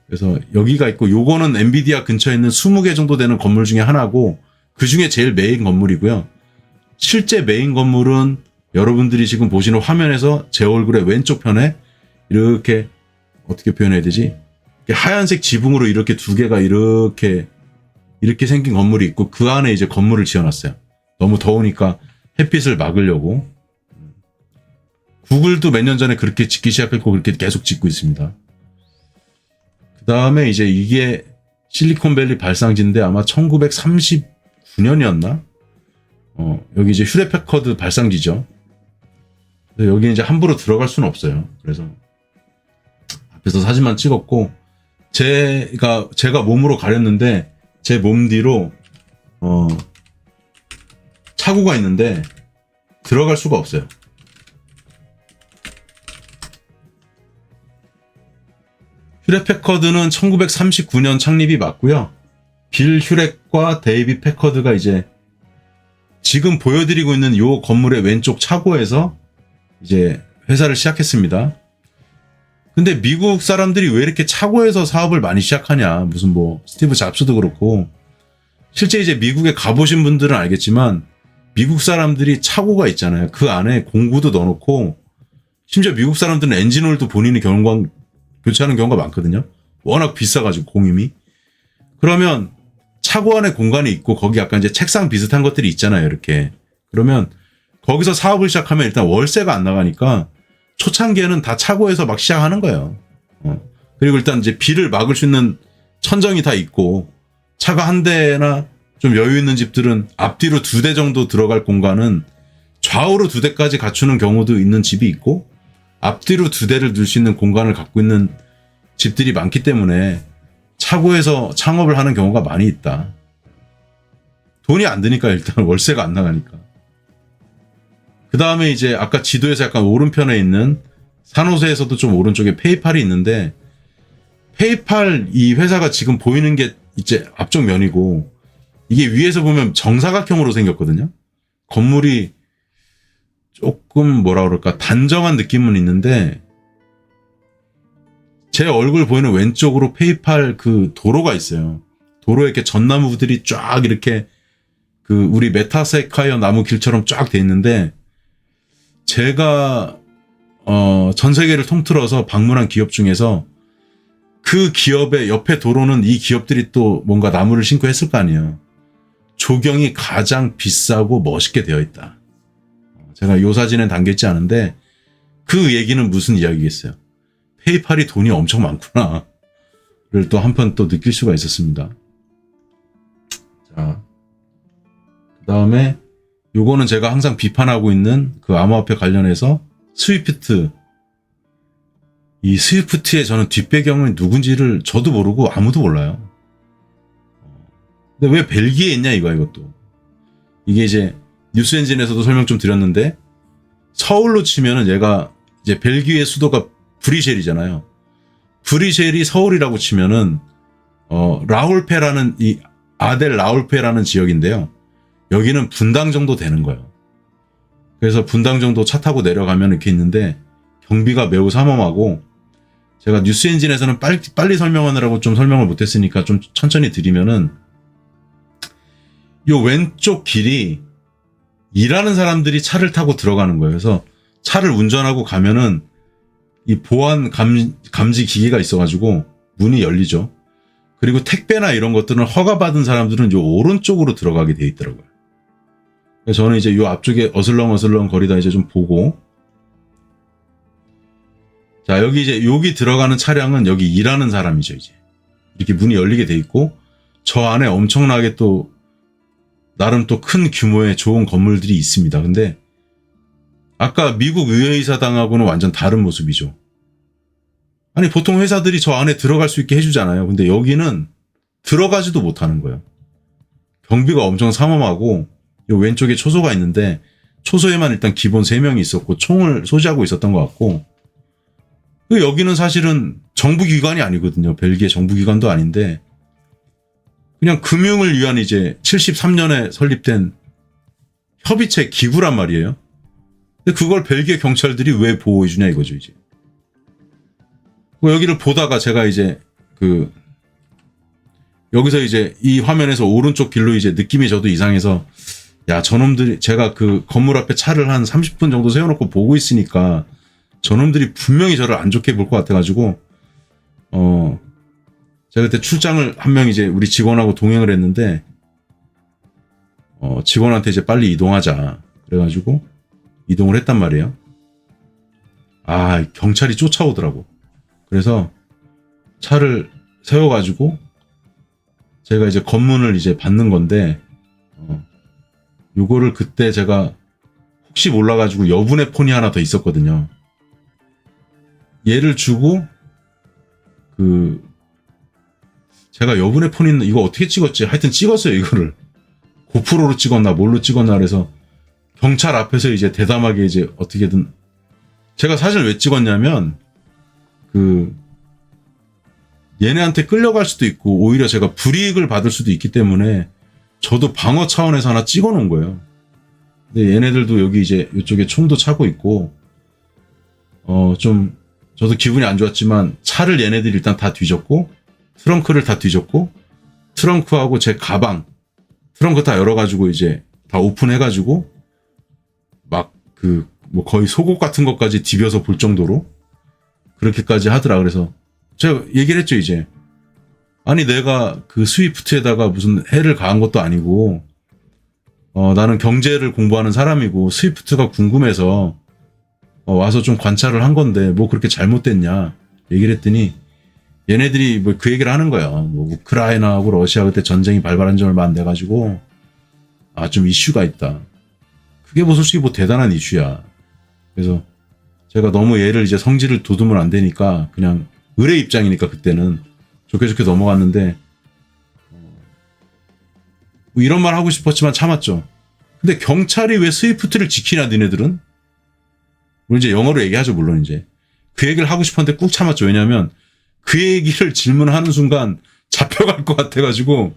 그래서 여기가 있고 요거는 엔비디아 근처에 있는 20개 정도 되는 건물 중에 하나고 그 중에 제일 메인 건물이고요. 실제 메인 건물은 여러분들이 지금 보시는 화면에서 제 얼굴의 왼쪽 편에 이렇게 어떻게 표현해야 되지? 하얀색 지붕으로 이렇게 두 개가 이렇게 생긴 건물이 있고 그 안에 이제 건물을 지어놨어요. 너무 더우니까 햇빛을 막으려고. 구글도 몇 년 전에 그렇게 짓기 시작했고 그렇게 계속 짓고 있습니다. 그 다음에 이제 이게 실리콘밸리 발상지인데 아마 1939년이었나? 여기 이제 휴대패커드 발상지죠. 여기 이제 함부로 들어갈 수는 없어요. 그래서 앞에서 사진만 찍었고 제가 몸으로 가렸는데 제 몸 뒤로 차고가 있는데 들어갈 수가 없어요. 휴렛패커드는 1939년 창립이 맞고요. 빌 휴렛과 데이비 패커드가 이제 지금 보여드리고 있는 이 건물의 왼쪽 차고에서 이제 회사를 시작했습니다. 근데 미국 사람들이 왜 이렇게 차고에서 사업을 많이 시작하냐. 무슨 뭐 스티브 잡스도 그렇고 실제 이제 미국에 가보신 분들은 알겠지만 미국 사람들이 차고가 있잖아요. 그 안에 공구도 넣어놓고 심지어 미국 사람들은 엔진오일도 본인이 교체하는 경우가 많거든요. 워낙 비싸가지고 공임이. 그러면 차고 안에 공간이 있고 거기 약간 이제 책상 비슷한 것들이 있잖아요. 이렇게. 그러면 거기서 사업을 시작하면 일단 월세가 안 나가니까 초창기에는 다 차고에서 막 시작하는 거예요. 그리고 일단 이제 비를 막을 수 있는 천정이 다 있고 차가 한 대나 좀 여유 있는 집들은 앞뒤로 2대 정도 들어갈 공간은 좌우로 2대까지 갖추는 경우도 있는 집이 있고 앞뒤로 2대를 둘 수 있는 공간을 갖고 있는 집들이 많기 때문에 차고에서 창업을 하는 경우가 많이 있다. 돈이 안 드니까 일단 월세가 안 나가니까. 그 다음에 이제 아까 지도에서 약간 오른편에 있는 산호세에서도 좀 오른쪽에 페이팔이 있는데 페이팔 이 회사가 지금 보이는 게 이제 앞쪽 면이고 이게 위에서 보면 정사각형으로 생겼거든요. 건물이 조금 뭐라 그럴까 단정한 느낌은 있는데 제 얼굴 보이는 왼쪽으로 페이팔 그 도로가 있어요. 도로에 이렇게 전나무들이 쫙 이렇게 그 우리 메타세카이어 나무 길처럼 쫙 돼 있는데 제가 전 세계를 통틀어서 방문한 기업 중에서 그 기업의 옆에 도로는 이 기업들이 또 뭔가 나무를 심고 했을 거 아니에요. 조경이 가장 비싸고 멋있게 되어 있다. 제가 요 사진엔 담겼지 않은데 그 얘기는 무슨 이야기겠어요. 페이팔이 돈이 엄청 많구나를 또 한편 또 느낄 수가 있었습니다. 자, 그 다음에 요거는 제가 항상 비판하고 있는 그 암호화폐 관련해서 스위프트. 이 스위프트의 저는 뒷배경은 누군지를 저도 모르고 아무도 몰라요. 근데 왜 벨기에에 있냐 이것도. 이게 이제 뉴스 엔진에서도 설명 좀 드렸는데 서울로 치면은 얘가 이제 벨기에 수도가 브리셀이잖아요. 브리셀이 서울이라고 치면은 라울페라는 이 아델 라울페라는 지역인데요. 여기는 분당 정도 되는 거예요. 그래서 분당 정도 차 타고 내려가면 이렇게 있는데 경비가 매우 삼엄하고 제가 뉴스 엔진에서는 빨리 설명하느라고 좀 설명을 못했으니까 좀 천천히 드리면은 요 왼쪽 길이 일하는 사람들이 차를 타고 들어가는 거예요. 그래서 차를 운전하고 가면은 이 보안 감지 기계가 있어가지고 문이 열리죠. 그리고 택배나 이런 것들은 허가받은 사람들은 요 오른쪽으로 들어가게 돼 있더라고요. 그래서 저는 이제 요 앞쪽에 어슬렁어슬렁 거리다 이제 좀 보고, 자, 여기 들어가는 차량은 여기 일하는 사람이죠, 이제. 이렇게 문이 열리게 돼 있고, 저 안에 엄청나게 또, 나름 또 큰 규모의 좋은 건물들이 있습니다. 근데, 아까 미국 의회의사당하고는 완전 다른 모습이죠. 아니, 보통 회사들이 저 안에 들어갈 수 있게 해주잖아요. 근데 여기는 들어가지도 못하는 거예요. 경비가 엄청 삼엄하고, 요 왼쪽에 초소가 있는데, 초소에만 일단 기본 3명이 있었고, 총을 소지하고 있었던 것 같고, 여기는 사실은 정부기관이 아니거든요. 벨기에 정부기관도 아닌데, 그냥 금융을 위한 이제 73년에 설립된 협의체 기구란 말이에요. 근데 그걸 벨기에 경찰들이 왜 보호해주냐 이거죠, 이제. 여기를 보다가 제가 이제 여기서 이제 이 화면에서 오른쪽 길로 이제 느낌이 저도 이상해서, 야, 저놈들이, 제가 그 건물 앞에 차를 한 30분 정도 세워놓고 보고 있으니까 저놈들이 분명히 저를 안 좋게 볼 것 같아가지고, 제가 그때 출장을 한 명 이제 우리 직원하고 동행을 했는데, 직원한테 이제 빨리 이동하자. 그래가지고 이동을 했단 말이에요. 아, 경찰이 쫓아오더라고. 그래서 차를 세워가지고 제가 이제 검문을 이제 받는 건데, 요거를 그때 제가 혹시 몰라가지고 여분의 폰이 하나 더 있었거든요. 얘를 주고, 제가 여분의 폰 있는, 이거 어떻게 찍었지? 하여튼 찍었어요, 이거를. 고프로로 찍었나, 뭘로 찍었나, 그래서 경찰 앞에서 이제 대담하게 이제 어떻게든, 제가 사실 왜 찍었냐면, 얘네한테 끌려갈 수도 있고, 오히려 제가 불이익을 받을 수도 있기 때문에, 저도 방어 차원에서 하나 찍어 놓은 거예요. 근데 얘네들도 여기 이제 이쪽에 총도 차고 있고, 좀, 저도 기분이 안 좋았지만, 차를 얘네들이 일단 다 뒤졌고, 트렁크를 다 뒤졌고, 트렁크하고 제 가방, 트렁크 다 열어가지고 이제 다 오픈해가지고, 막 뭐 거의 속옷 같은 것까지 디벼서 볼 정도로, 그렇게까지 하더라. 그래서 제가 얘기를 했죠, 이제. 아니, 내가 그 스위프트에다가 무슨 해를 가한 것도 아니고, 나는 경제를 공부하는 사람이고, 스위프트가 궁금해서, 와서 좀 관찰을 한 건데, 뭐 그렇게 잘못됐냐, 얘기를 했더니, 얘네들이 뭐 그 얘기를 하는 거야. 뭐 우크라이나하고 러시아 그때 전쟁이 발발한 지 얼마 안 돼가지고, 좀 이슈가 있다. 그게 뭐 솔직히 뭐 대단한 이슈야. 그래서 제가 너무 얘를 이제 성질을 돋우면 안 되니까, 그냥 의뢰 입장이니까 그때는 좋게 좋게 넘어갔는데, 뭐 이런 말 하고 싶었지만 참았죠. 근데 경찰이 왜 스위프트를 지키냐, 니네들은? 물론 이제 영어로 얘기하죠, 물론 이제. 그 얘기를 하고 싶었는데 꾹 참았죠. 왜냐면 그 얘기를 질문하는 순간 잡혀갈 것 같아가지고,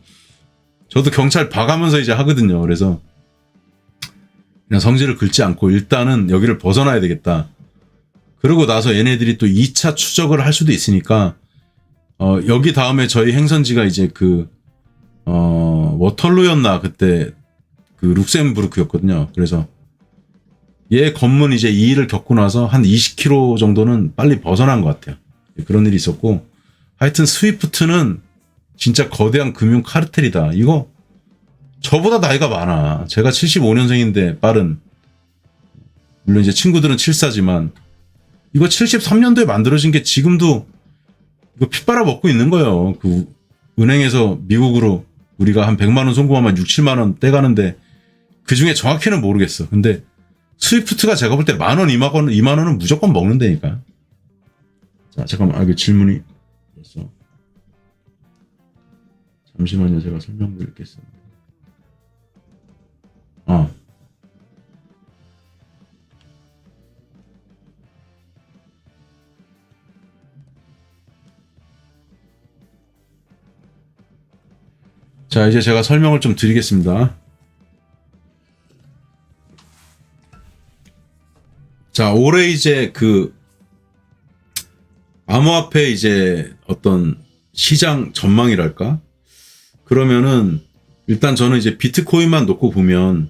저도 경찰 봐가면서 이제 하거든요. 그래서 그냥 성질을 긁지 않고 일단은 여기를 벗어나야 되겠다. 그러고 나서 얘네들이 또 2차 추적을 할 수도 있으니까, 여기 다음에 저희 행선지가 이제 워털루였나, 그때 룩셈부르크였거든요. 그래서 얘 검문 이제 이 일을 겪고 나서 한 20km 정도는 빨리 벗어난 것 같아요. 그런 일이 있었고, 하여튼 스위프트는 진짜 거대한 금융 카르텔이다. 이거 저보다 나이가 많아. 제가 75년생인데 빠른, 물론 이제 친구들은 74지만 이거 73년도에 만들어진 게 지금도 이거 피 빨아 먹고 있는 거예요. 그 은행에서 미국으로 우리가 한 100만 원 송금하면 6, 7만 원 떼가는데 그 중에 정확히는 모르겠어. 근데 스위프트가 제가 볼 때 10,000원, 2만 원은 무조건 먹는다니까. 자, 잠깐만. 이거 질문이 있어. 잠시만요. 제가 설명드리겠습니다. 자, 이제 제가 설명을 좀 드리겠습니다. 자, 올해 이제 그 암호화폐 이제 어떤 시장 전망이랄까? 그러면은 일단 저는 이제 비트코인만 놓고 보면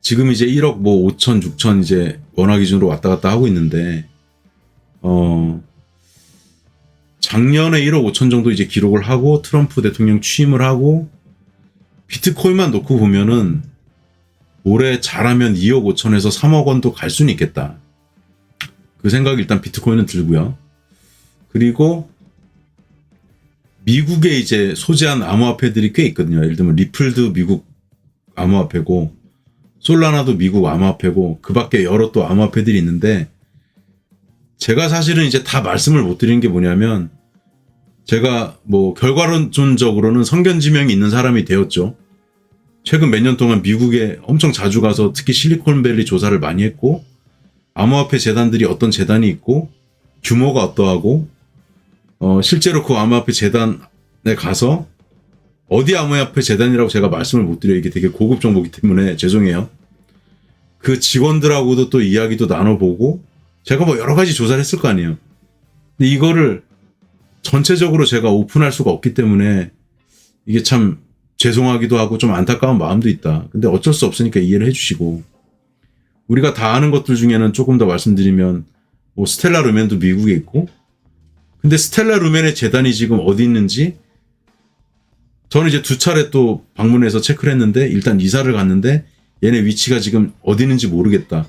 지금 이제 1억 뭐 5천, 6천 이제 원화 기준으로 왔다 갔다 하고 있는데 작년에 1억 5천 정도 이제 기록을 하고 트럼프 대통령 취임을 하고 비트코인만 놓고 보면은 올해 잘하면 2억 5천에서 3억 원도 갈 수는 있겠다. 그 생각이 일단 비트코인은 들고요. 그리고 미국에 이제 소재한 암호화폐들이 꽤 있거든요. 예를 들면 리플도 미국 암호화폐고 솔라나도 미국 암호화폐고 그 밖에 여러 또 암호화폐들이 있는데 제가 사실은 이제 다 말씀을 못 드리는 게 뭐냐면 제가 뭐 결과론적으로는 성견지명이 있는 사람이 되었죠. 최근 몇 년 동안 미국에 엄청 자주 가서 특히 실리콘밸리 조사를 많이 했고 암호화폐 재단들이 어떤 재단이 있고 규모가 어떠하고 실제로 그 암호화폐 재단에 가서 어디 암호화폐 재단이라고 제가 말씀을 못 드려요. 이게 되게 고급 정보이기 때문에 죄송해요. 그 직원들하고도 또 이야기도 나눠보고 제가 뭐 여러 가지 조사를 했을 거 아니에요. 근데 이거를 전체적으로 제가 오픈할 수가 없기 때문에 이게 참 죄송하기도 하고 좀 안타까운 마음도 있다. 근데 어쩔 수 없으니까 이해를 해주시고 우리가 다 아는 것들 중에는 조금 더 말씀드리면 뭐 스텔라 루멘도 미국에 있고 근데 스텔라 루멘의 재단이 지금 어디 있는지 저는 이제 2차례 또 방문해서 체크를 했는데 일단 이사를 갔는데 얘네 위치가 지금 어디 있는지 모르겠다.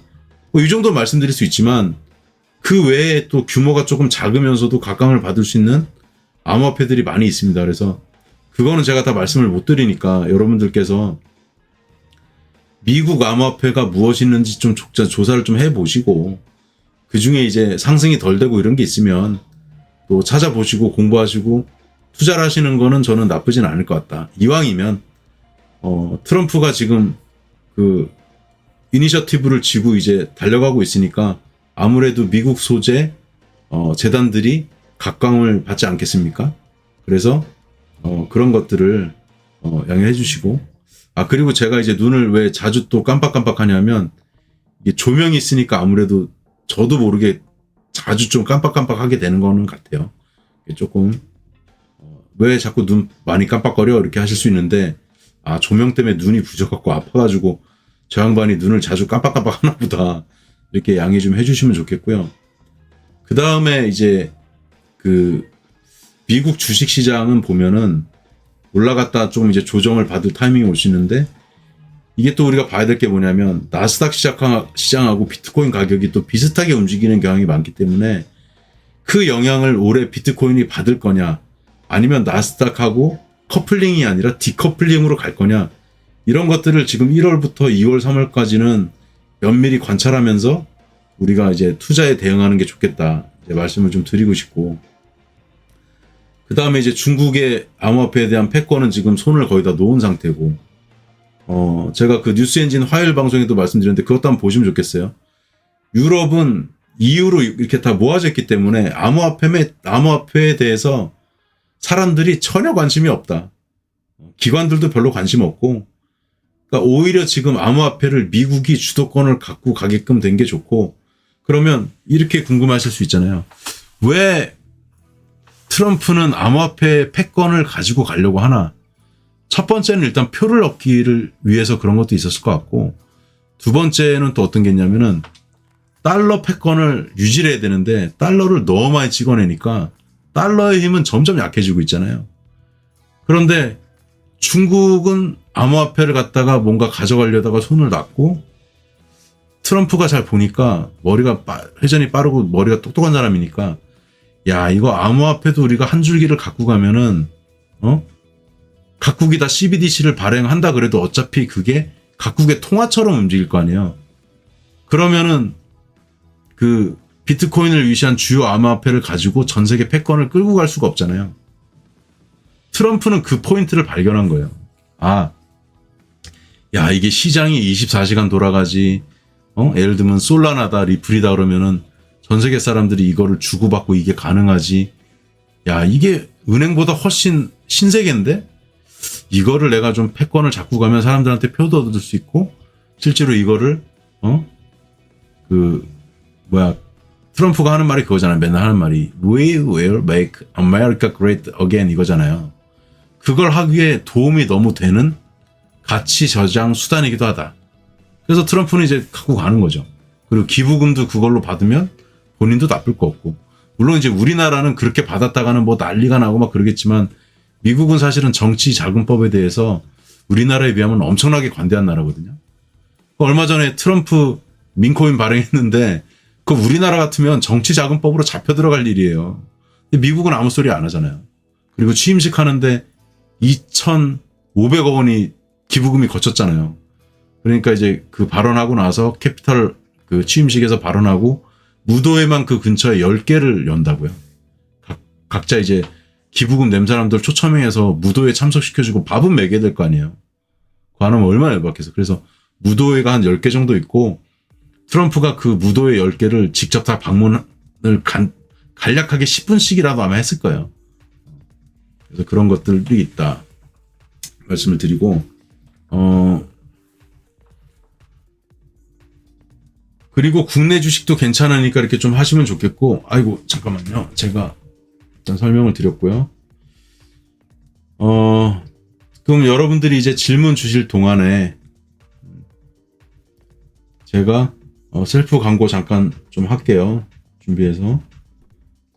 뭐 이 정도 말씀드릴 수 있지만 그 외에 또 규모가 조금 작으면서도 각광을 받을 수 있는 암호화폐들이 많이 있습니다. 그래서 그거는 제가 다 말씀을 못 드리니까 여러분들께서 미국 암호화폐가 무엇이 있는지 좀 조사를 좀 해보시고 그 중에 이제 상승이 덜 되고 이런 게 있으면 또 찾아보시고 공부하시고 투자를 하시는 거는 저는 나쁘진 않을 것 같다. 이왕이면 트럼프가 지금 그 이니셔티브를 쥐고 이제 달려가고 있으니까 아무래도 미국 소재 재단들이 각광을 받지 않겠습니까? 그래서 그런 것들을 양해해 주시고 그리고 제가 이제 눈을 왜 자주 또 깜빡깜빡하냐면 이게 조명이 있으니까 아무래도 저도 모르게 자주 좀 깜빡깜빡하게 되는 거는 같아요. 조금 왜 자꾸 눈 많이 깜빡거려 이렇게 하실 수 있는데 조명 때문에 눈이 부져갖고 아파가지고 저 양반이 눈을 자주 깜빡깜빡 하나 보다 이렇게 양해 좀 해주시면 좋겠고요. 그 다음에 이제 그 미국 주식시장은 보면은 올라갔다 조금 이제 조정을 받을 타이밍이 오시는데 이게 또 우리가 봐야 될 게 뭐냐면 나스닥 시장하고 비트코인 가격이 또 비슷하게 움직이는 경향이 많기 때문에 그 영향을 올해 비트코인이 받을 거냐 아니면 나스닥하고 커플링이 아니라 디커플링으로 갈 거냐 이런 것들을 지금 1월부터 2월, 3월까지는 면밀히 관찰하면서 우리가 이제 투자에 대응하는 게 좋겠다 이제 말씀을 좀 드리고 싶고 그 다음에 이제 중국의 암호화폐에 대한 패권은 지금 손을 거의 다 놓은 상태고 제가 그 뉴스엔진 화요일 방송에도 말씀드렸는데 그것도 한번 보시면 좋겠어요. 유럽은 EU로 이렇게 다 모아져 있기 때문에 암호화폐에 대해서 사람들이 전혀 관심이 없다. 기관들도 별로 관심 없고 그러니까 오히려 지금 암호화폐를 미국이 주도권을 갖고 가게끔 된 게 좋고 그러면 이렇게 궁금하실 수 있잖아요. 왜 트럼프는 암호화폐 패권을 가지고 가려고 하나? 첫 번째는 일단 표를 얻기를 위해서 그런 것도 있었을 것 같고 두 번째는 또 어떤 게 있냐면은 달러 패권을 유지를 해야 되는데 달러를 너무 많이 찍어내니까 달러의 힘은 점점 약해지고 있잖아요. 그런데 중국은 암호화폐를 갖다가 뭔가 가져가려다가 손을 놨고 트럼프가 잘 보니까 회전이 빠르고 머리가 똑똑한 사람이니까 야, 이거 암호화폐도 우리가 한 줄기를 갖고 가면은 각국이 다 CBDC를 발행한다 그래도 어차피 그게 각국의 통화처럼 움직일 거 아니에요. 그러면은 그 비트코인을 위시한 주요 암호화폐를 가지고 전 세계 패권을 끌고 갈 수가 없잖아요. 트럼프는 그 포인트를 발견한 거예요. 아, 야, 이게 시장이 24시간 돌아가지. 예를 들면 솔라나다, 리플이다 그러면은 전 세계 사람들이 이거를 주고받고 이게 가능하지. 야, 이게 은행보다 훨씬 신세계인데? 이거를 내가 좀 패권을 잡고 가면 사람들한테 표도 얻을 수 있고, 실제로 이거를, 트럼프가 하는 말이 그거잖아요. 맨날 하는 말이. We will make America great again 이거잖아요. 그걸 하기에 도움이 너무 되는 가치 저장 수단이기도 하다. 그래서 트럼프는 이제 갖고 가는 거죠. 그리고 기부금도 그걸로 받으면 본인도 나쁠 거 없고. 물론 이제 우리나라는 그렇게 받았다가는 뭐 난리가 나고 막 그러겠지만 미국은 사실은 정치 자금법에 대해서 우리나라에 비하면 엄청나게 관대한 나라거든요. 얼마 전에 트럼프 민코인 발행했는데 그 우리나라 같으면 정치 자금법으로 잡혀 들어갈 일이에요. 근데 미국은 아무 소리 안 하잖아요. 그리고 취임식 하는데 2,500억 원이 기부금이 거쳤잖아요. 그러니까 이제 그 발언하고 나서 캐피털 그 취임식에서 발언하고 무도회만 그 근처에 10개를 연다고요. 각자 이제 기부금 낸 사람들 초청해서 무도회 참석시켜주고 밥은 먹여야 될 거 아니에요. 그거 안 하면 얼마나 열받겠어. 그래서 무도회가 한 10개 정도 있고 트럼프가 그 무도회 10개를 직접 다 방문을 간략하게 10분씩이라도 아마 했을 거예요. 그래서 그런 것들이 있다 말씀을 드리고 그리고 국내 주식도 괜찮으니까 이렇게 좀 하시면 좋겠고 아이고 잠깐만요. 제가 일단 설명을 드렸고요. 그럼 여러분들이 이제 질문 주실 동안에 제가 셀프 광고 잠깐 좀 할게요. 준비해서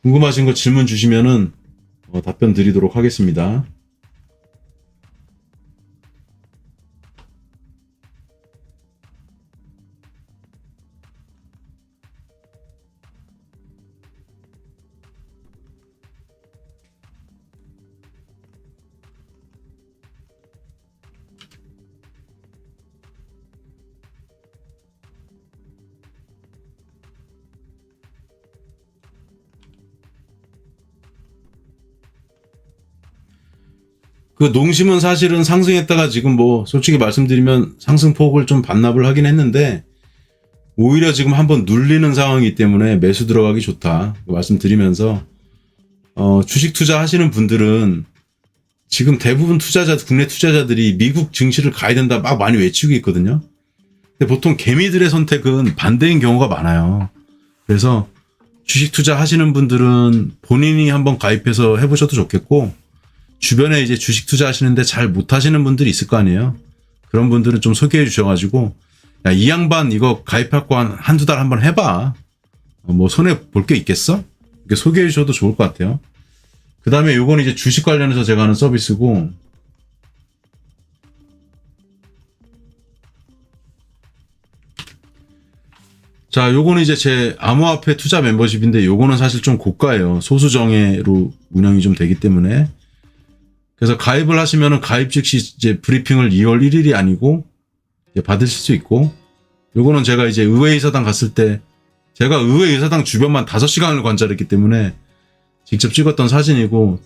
궁금하신 거 질문 주시면은 답변 드리도록 하겠습니다. 그 농심은 사실은 상승했다가 지금 뭐 솔직히 말씀드리면 상승폭을 좀 반납을 하긴 했는데 오히려 지금 한번 눌리는 상황이기 때문에 매수 들어가기 좋다 말씀드리면서 주식 투자 하시는 분들은 지금 대부분 국내 투자자들이 미국 증시를 가야 된다 막 많이 외치고 있거든요. 근데 보통 개미들의 선택은 반대인 경우가 많아요. 그래서 주식 투자 하시는 분들은 본인이 한번 가입해서 해보셔도 좋겠고 주변에 이제 주식 투자하시는데 잘 못하시는 분들이 있을 거 아니에요. 그런 분들은 좀 소개해 주셔가지고 야, 이 양반 이거 가입하고 한두 달 한번 해봐. 뭐 손해 볼 게 있겠어? 이렇게 소개해 주셔도 좋을 것 같아요. 그 다음에 요건 이제 주식 관련해서 제가 하는 서비스고 자, 요거는 이제 제 암호화폐 투자 멤버십인데 요거는 사실 좀 고가예요. 소수 정예로 운영이 좀 되기 때문에 그래서 가입을 하시면은 가입 즉시 이제 브리핑을 2월 1일이 아니고 이제 받으실 수 있고 요거는 제가 이제 의회의사당 갔을 때 제가 의회의사당 주변만 5시간을 관찰했기 때문에 직접 찍었던 사진이고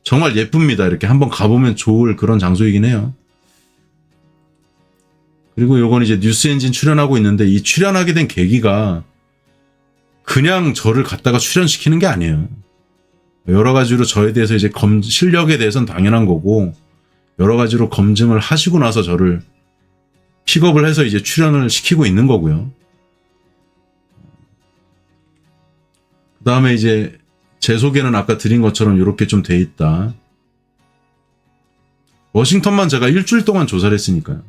정말 예쁩니다. 이렇게 한번 가보면 좋을 그런 장소이긴 해요. 그리고 요건 이제 뉴스 엔진 출연하고 있는데 이 출연하게 된 계기가 그냥 저를 갖다가 출연시키는 게 아니에요. 여러 가지로 저에 대해서 이제 실력에 대해서는 당연한 거고 여러 가지로 검증을 하시고 나서 저를 픽업을 해서 이제 출연을 시키고 있는 거고요. 그 다음에 이제 제 소개는 아까 드린 것처럼 이렇게 좀 돼 있다. 워싱턴만 제가 일주일 동안 조사를 했으니까요.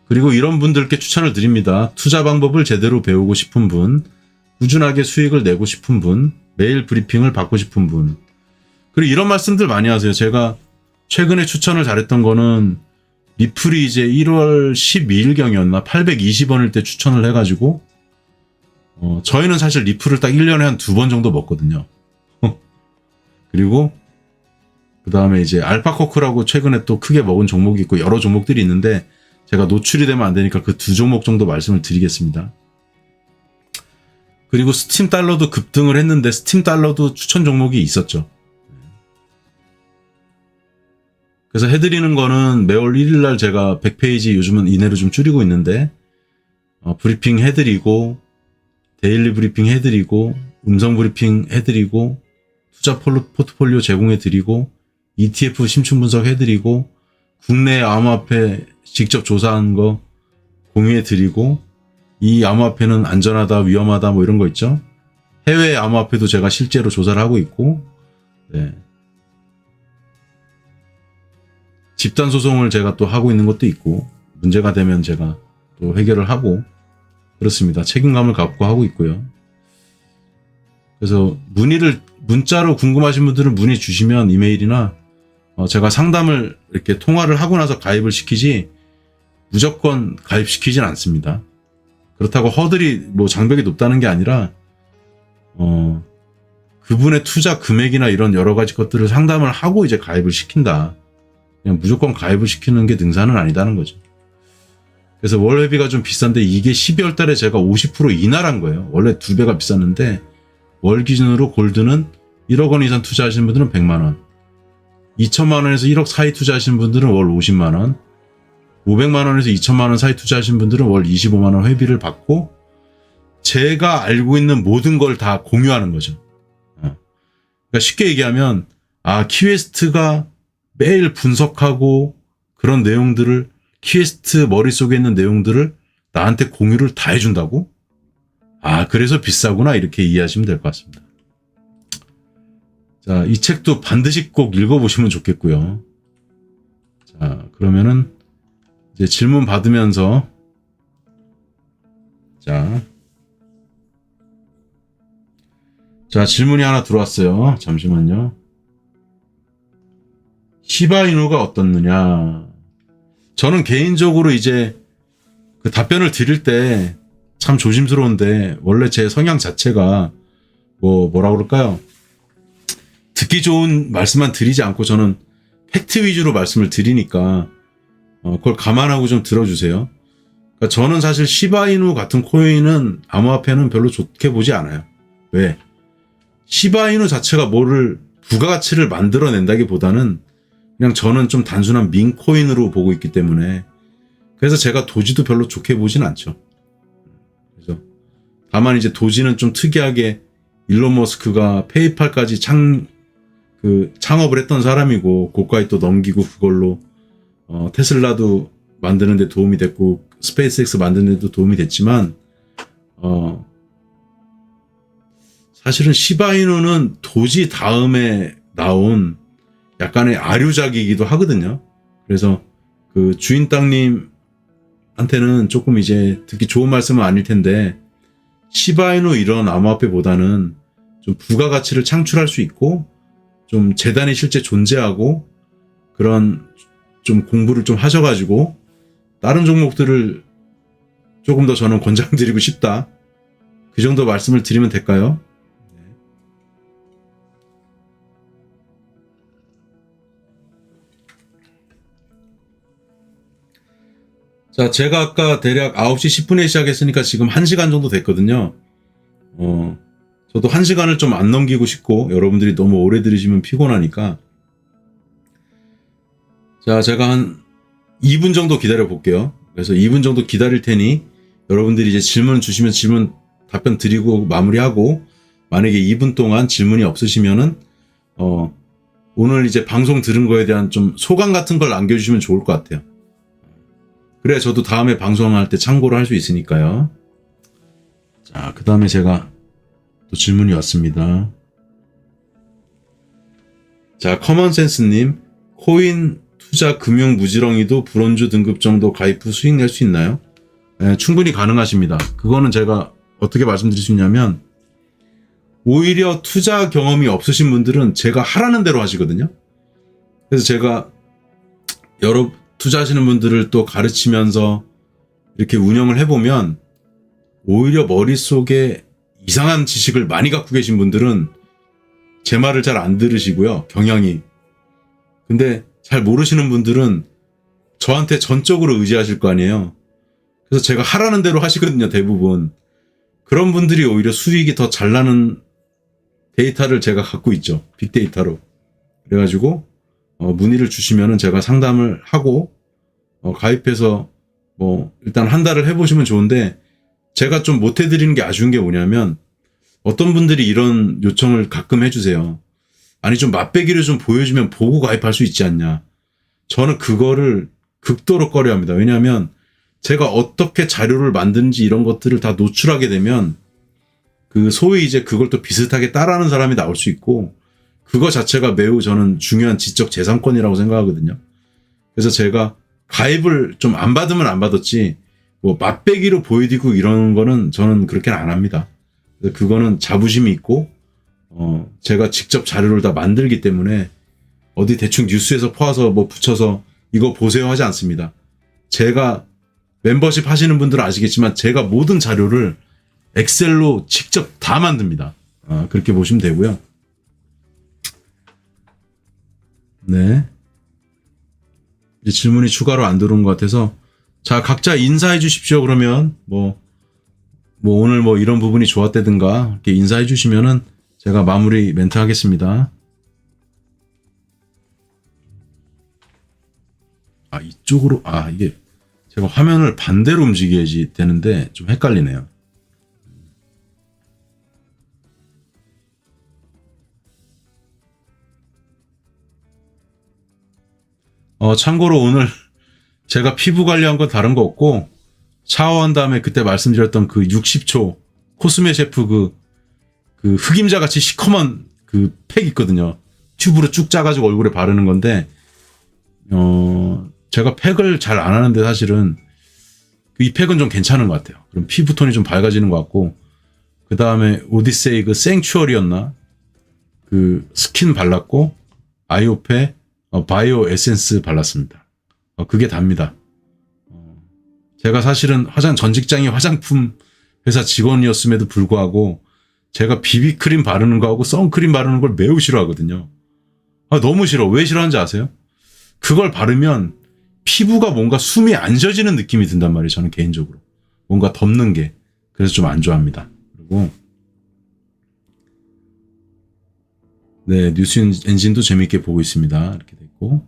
그리고 이런 분들께 추천을 드립니다. 투자 방법을 제대로 배우고 싶은 분, 꾸준하게 수익을 내고 싶은 분, 매일 브리핑을 받고 싶은 분. 그리고 이런 말씀들 많이 하세요. 제가 최근에 추천을 잘했던 거는 리플이 이제 1월 12일경이었나 820원일 때 추천을 해가지고 저희는 사실 리플을 딱 1년에 한 2번 정도 먹거든요. 그리고 그 다음에 이제 알파코크라고 최근에 또 크게 먹은 종목이 있고 여러 종목들이 있는데 제가 노출이 되면 안 되니까 그 2종목 정도 말씀을 드리겠습니다. 그리고 스팀 달러도 급등을 했는데 스팀 달러도 추천 종목이 있었죠. 그래서 해드리는 거는 매월 1일 날 제가 100페이지 요즘은 이내로 좀 줄이고 있는데 브리핑 해드리고 데일리 브리핑 해드리고 음성 브리핑 해드리고 투자 포트폴리오 제공해드리고 ETF 심층 분석 해드리고 국내 암호화폐 직접 조사한 거 공유해드리고 이 암호화폐는 안전하다 위험하다 뭐 이런 거 있죠. 해외 암호화폐도 제가 실제로 조사를 하고 있고 네. 집단 소송을 제가 또 하고 있는 것도 있고 문제가 되면 제가 또 해결을 하고 그렇습니다. 책임감을 갖고 하고 있고요. 그래서 문자로 궁금하신 분들은 문의 주시면 이메일이나 제가 상담을 이렇게 통화를 하고 나서 가입을 시키지 무조건 가입시키진 않습니다. 그렇다고 허들이 뭐 장벽이 높다는 게 아니라 그분의 투자 금액이나 이런 여러 가지 것들을 상담을 하고 이제 가입을 시킨다. 그냥 무조건 가입을 시키는 게 능사는 아니다는 거죠. 그래서 월 회비가 좀 비싼데 이게 12월 달에 제가 50% 인하란 거예요. 원래 2배가 비쌌는데 월 기준으로 골드는 1억 원 이상 투자하시는 분들은 100만 원, 2천만 원에서 1억 사이 투자하시는 분들은 월 50만 원, 500만 원에서 2천만 원 사이 투자하시는 분들은 월 25만 원 회비를 받고 제가 알고 있는 모든 걸 다 공유하는 거죠. 그러니까 쉽게 얘기하면 키웨스트가 매일 분석하고 그런 내용들을 키웨스트 머릿속에 있는 내용들을 나한테 공유를 다 해준다고? 그래서 비싸구나 이렇게 이해하시면 될 것 같습니다. 자, 이 책도 반드시 꼭 읽어보시면 좋겠고요. 자, 그러면은 이제 질문 받으면서 자, 질문이 하나 들어왔어요. 잠시만요. 시바이누가 어떻느냐. 저는 개인적으로 이제 그 답변을 드릴 때 참 조심스러운데 원래 제 성향 자체가 뭐라 그럴까요? 듣기 좋은 말씀만 드리지 않고 저는 팩트 위주로 말씀을 드리니까 그걸 감안하고 좀 들어주세요. 그러니까 저는 사실 시바이누 같은 코인은 암호화폐는 별로 좋게 보지 않아요. 왜? 시바이누 자체가 뭐를 부가가치를 만들어낸다기보다는 그냥 저는 좀 단순한 민코인으로 보고 있기 때문에 그래서 제가 도지도 별로 좋게 보진 않죠. 그래서 다만 이제 도지는 좀 특이하게 일론 머스크가 페이팔까지 창업을 했던 사람이고 고가에 또 넘기고 그걸로 테슬라도 만드는 데 도움이 됐고 스페이스X 만드는 데도 도움이 됐지만 사실은 시바이누는 도지 다음에 나온 약간의 아류작이기도 하거든요. 그래서 그 주인 땅님한테는 조금 이제 듣기 좋은 말씀은 아닐 텐데 시바이누 이런 암호화폐보다는 좀 부가가치를 창출할 수 있고 좀 재단이 실제 존재하고 그런 좀 공부를 좀 하셔가지고 다른 종목들을 조금 더 저는 권장드리고 싶다. 그 정도 말씀을 드리면 될까요? 자, 제가 아까 대략 9시 10분에 시작했으니까 지금 1시간 정도 됐거든요. 저도 1시간을 좀 안 넘기고 싶고 여러분들이 너무 오래 들으시면 피곤하니까 자, 제가 한 2분 정도 기다려 볼게요. 그래서 2분 정도 기다릴 테니 여러분들이 이제 질문 주시면 질문 답변 드리고 마무리하고 만약에 2분 동안 질문이 없으시면은 오늘 이제 방송 들은 거에 대한 좀 소감 같은 걸 남겨주시면 좋을 것 같아요. 그래야 저도 다음에 방송할 때 참고를 할 수 있으니까요. 자, 그 다음에 제가 또 질문이 왔습니다. 자, 커먼센스님, 코인 투자 금융 무지렁이도 브론즈 등급 정도 가입 후 수익 낼 수 있나요? 네, 충분히 가능하십니다. 그거는 제가 어떻게 말씀드릴 수 있냐면 오히려 투자 경험이 없으신 분들은 제가 하라는 대로 하시거든요. 그래서 제가 투자하시는 분들을 또 가르치면서 이렇게 운영을 해보면 오히려 머릿속에 이상한 지식을 많이 갖고 계신 분들은 제 말을 잘 안 들으시고요. 경향이. 근데 잘 모르시는 분들은 저한테 전적으로 의지하실 거 아니에요. 그래서 제가 하라는 대로 하시거든요. 대부분. 그런 분들이 오히려 수익이 더 잘 나는 데이터를 제가 갖고 있죠. 빅데이터로. 그래가지고 문의를 주시면은 제가 상담을 하고 가입해서 일단 한 달을 해보시면 좋은데, 제가 좀 못해드리는 게 아쉬운 게 뭐냐면, 어떤 분들이 이런 요청을 가끔 해주세요. 아니 좀 맛배기를 좀 보여주면 보고 가입할 수 있지 않냐. 저는 그거를 극도로 꺼려합니다. 왜냐하면 제가 어떻게 자료를 만드는지 이런 것들을 다 노출하게 되면 그 소위 이제 그걸 또 비슷하게 따라하는 사람이 나올 수 있고, 그거 자체가 매우 저는 중요한 지적 재산권이라고 생각하거든요. 그래서 제가 가입을 좀 안 받으면 안 받았지 맛배기로 보여드리고 이런 거는 저는 그렇게는 안 합니다. 그거는 자부심이 있고 제가 직접 자료를 다 만들기 때문에 어디 대충 뉴스에서 퍼와서 붙여서 이거 보세요 하지 않습니다. 제가 멤버십 하시는 분들은 아시겠지만 제가 모든 자료를 엑셀로 직접 다 만듭니다. 그렇게 보시면 되고요. 네. 이제 질문이 추가로 안 들어온 것 같아서, 자, 각자 인사해 주십시오. 그러면 오늘 이런 부분이 좋았다든가 이렇게 인사해 주시면은 제가 마무리 멘트 하겠습니다. 이쪽으로 이게 제가 화면을 반대로 움직여야지 되는데 좀 헷갈리네요. 참고로 오늘 제가 피부 관리한 건 다른 거 없고, 샤워한 다음에 그때 말씀드렸던 그 60초 코스메 셰프 그 흑임자 같이 시커먼 그 팩 있거든요. 튜브로 쭉 짜가지고 얼굴에 바르는 건데, 제가 팩을 잘 안 하는데 사실은 이 팩은 좀 괜찮은 것 같아요. 그럼 피부톤이 좀 밝아지는 것 같고, 그 다음에 오디세이 그 생추얼이었나? 그 스킨 발랐고, 아이오페 바이오 에센스 발랐습니다. 그게 답니다. 제가 사실은 전 직장이 화장품 회사 직원이었음에도 불구하고 제가 비비크림 바르는 거하고 선크림 바르는 걸 매우 싫어하거든요. 너무 싫어. 왜 싫어하는지 아세요? 그걸 바르면 피부가 뭔가 숨이 안 쉬어지는 느낌이 든단 말이에요. 저는 개인적으로. 뭔가 덮는 게. 그래서 좀 안 좋아합니다. 그리고 네, 뉴스 엔진도 재밌게 보고 있습니다. 이렇게 됐고,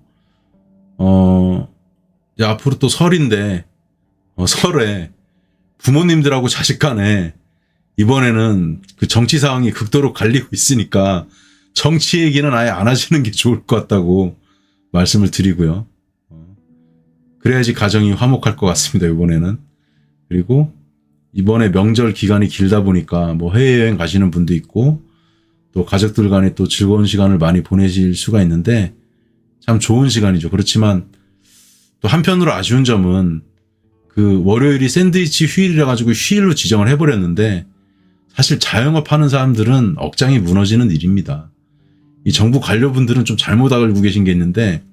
이제 앞으로 또 설인데, 설에 부모님들하고 자식 간에 이번에는 그 정치 상황이 극도로 갈리고 있으니까 정치 얘기는 아예 안 하시는 게 좋을 것 같다고 말씀을 드리고요. 그래야지 가정이 화목할 것 같습니다, 이번에는. 그리고 이번에 명절 기간이 길다 보니까 해외여행 가시는 분도 있고, 또 가족들 간에 또 즐거운 시간을 많이 보내실 수가 있는데 참 좋은 시간이죠. 그렇지만 또 한편으로 아쉬운 점은 그 월요일이 샌드위치 휴일이라 가지고 휴일로 지정을 해버렸는데, 사실 자영업 하는 사람들은 억장이 무너지는 일입니다. 이 정부 관료분들은 좀 잘못 알고 계신 게 있는데,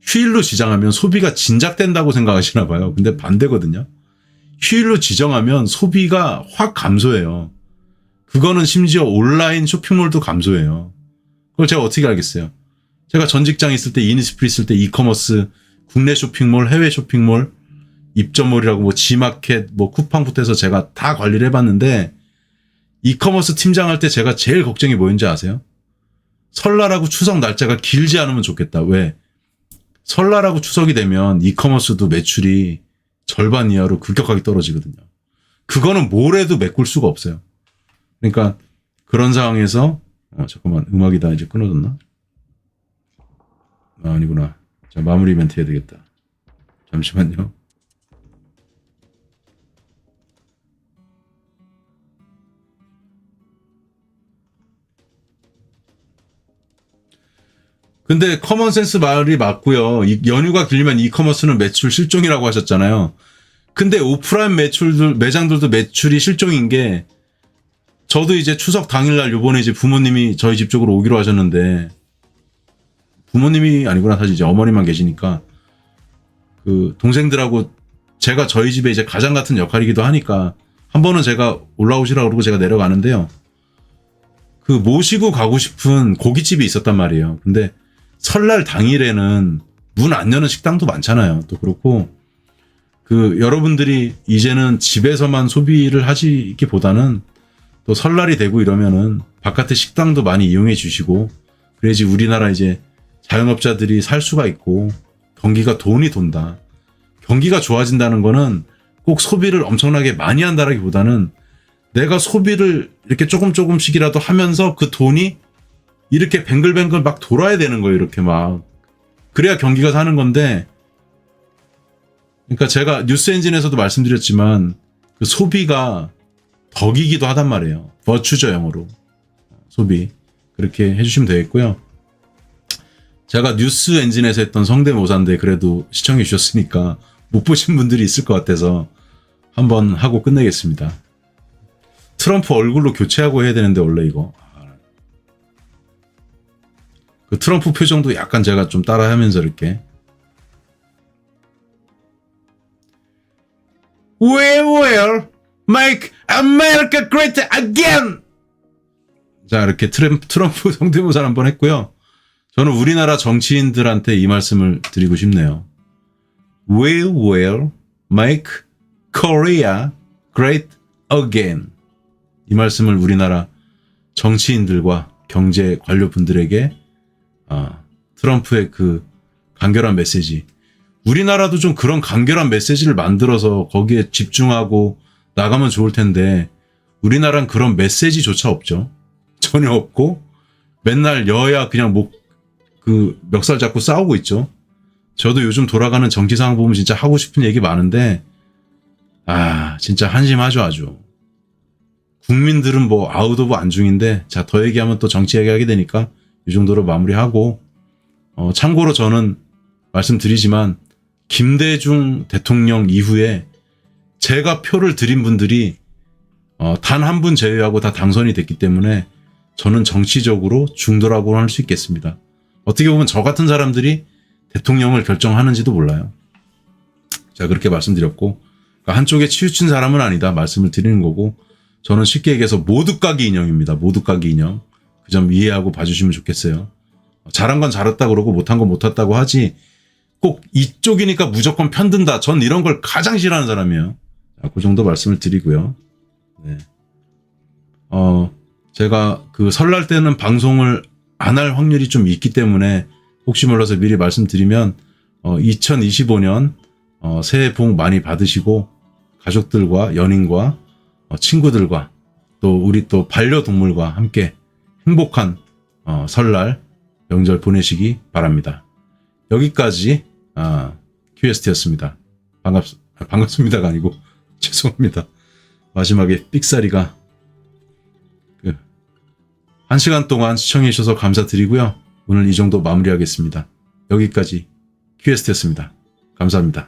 휴일로 지정하면 소비가 진작된다고 생각하시나 봐요. 근데 반대거든요. 휴일로 지정하면 소비가 확 감소해요. 그거는 심지어 온라인 쇼핑몰도 감소해요. 그걸 제가 어떻게 알겠어요? 제가 전 직장 있을 때, 이니스프리 있을 때 이커머스, 국내 쇼핑몰, 해외 쇼핑몰, 입점몰이라고 지마켓, 쿠팡부터 해서 제가 다 관리를 해봤는데, 이커머스 팀장할 때 제가 제일 걱정이 뭐였는지 아세요? 설날하고 추석 날짜가 길지 않으면 좋겠다. 왜? 설날하고 추석이 되면 이커머스도 매출이 절반 이하로 급격하게 떨어지거든요. 그거는 뭘 해도 메꿀 수가 없어요. 그러니까 그런 상황에서 잠깐만, 음악이 다 이제 끊어졌나? 아니구나. 자, 마무리 멘트 해야 되겠다. 잠시만요. 근데 커먼센스 말이 맞고요. 연휴가 길면 이커머스는 매출 실종이라고 하셨잖아요. 근데 오프라인 매장들도 매출이 실종인 게, 저도 이제 추석 당일날 요번에 이제 부모님이 저희 집 쪽으로 오기로 하셨는데, 부모님이 아니구나. 사실 이제 어머니만 계시니까 그 동생들하고 제가 저희 집에 이제 가장 같은 역할이기도 하니까 한 번은 제가 올라오시라고 그러고 제가 내려가는데요. 그 모시고 가고 싶은 고깃집이 있었단 말이에요. 근데 설날 당일에는 문 안 여는 식당도 많잖아요. 또 그렇고 그 여러분들이 이제는 집에서만 소비를 하시기보다는 또 설날이 되고 이러면은 바깥에 식당도 많이 이용해 주시고 그래야지 우리나라 이제 자영업자들이 살 수가 있고 경기가 돈이 돈다. 경기가 좋아진다는 거는 꼭 소비를 엄청나게 많이 한다라기보다는 내가 소비를 이렇게 조금씩이라도 하면서 그 돈이 이렇게 뱅글뱅글 막 돌아야 되는 거예요. 이렇게 막. 그래야 경기가 사는 건데 그러니까 제가 뉴스 엔진에서도 말씀드렸지만 그 소비가 덕이기도 하단 말이에요. 버추죠, 영어로. 소비. 그렇게 해주시면 되겠고요. 제가 뉴스 엔진에서 했던 성대모사인데 그래도 시청해 주셨으니까 못 보신 분들이 있을 것 같아서 한번 하고 끝내겠습니다. 트럼프 얼굴로 교체하고 해야 되는데 원래 이거. 그 트럼프 표정도 약간 제가 좀 따라하면서 이렇게 We will make America great again. 자, 이렇게 트럼프 성대모사를 한번 했고요. 저는 우리나라 정치인들한테 이 말씀을 드리고 싶네요. We will make Korea great again. 이 말씀을 우리나라 정치인들과 경제 관료분들에게 트럼프의 그 간결한 메시지. 우리나라도 좀 그런 간결한 메시지를 만들어서 거기에 집중하고 나가면 좋을 텐데 우리나라는 그런 메시지조차 없죠. 전혀 없고 맨날 여야 그냥 그 멱살 잡고 싸우고 있죠. 저도 요즘 돌아가는 정치 상황 보면 진짜 하고 싶은 얘기 많은데 진짜 한심하죠 아주. 국민들은 뭐 아웃 오브 안중인데 자, 더 얘기하면 또 정치 얘기하게 되니까 이 정도로 마무리하고 참고로 저는 말씀드리지만 김대중 대통령 이후에 제가 표를 드린 분들이 단 한 분 제외하고 다 당선이 됐기 때문에 저는 정치적으로 중도라고 할 수 있겠습니다. 어떻게 보면 저 같은 사람들이 대통령을 결정하는지도 몰라요. 자, 그렇게 말씀드렸고 그러니까 한쪽에 치우친 사람은 아니다 말씀을 드리는 거고 저는 쉽게 얘기해서 모두까기 인형입니다. 모두까기 인형. 그 점 이해하고 봐주시면 좋겠어요. 잘한 건 잘했다 그러고 못한 건 못했다고 하지 꼭 이쪽이니까 무조건 편든다. 전 이런 걸 가장 싫어하는 사람이에요. 자, 그 정도 말씀을 드리고요. 네. 제가 그 설날 때는 방송을 안 할 확률이 좀 있기 때문에 혹시 몰라서 미리 말씀드리면 2025년 새해 복 많이 받으시고 가족들과 연인과 친구들과 또 우리 또 반려동물과 함께 행복한 설날 명절 보내시기 바랍니다. 여기까지 QST였습니다. 반갑습니다가 아니고 죄송합니다. 마지막에 삑사리가 1시간 동안 시청해 주셔서 감사드리고요. 오늘 이 정도 마무리하겠습니다. 여기까지 QST였습니다. 감사합니다.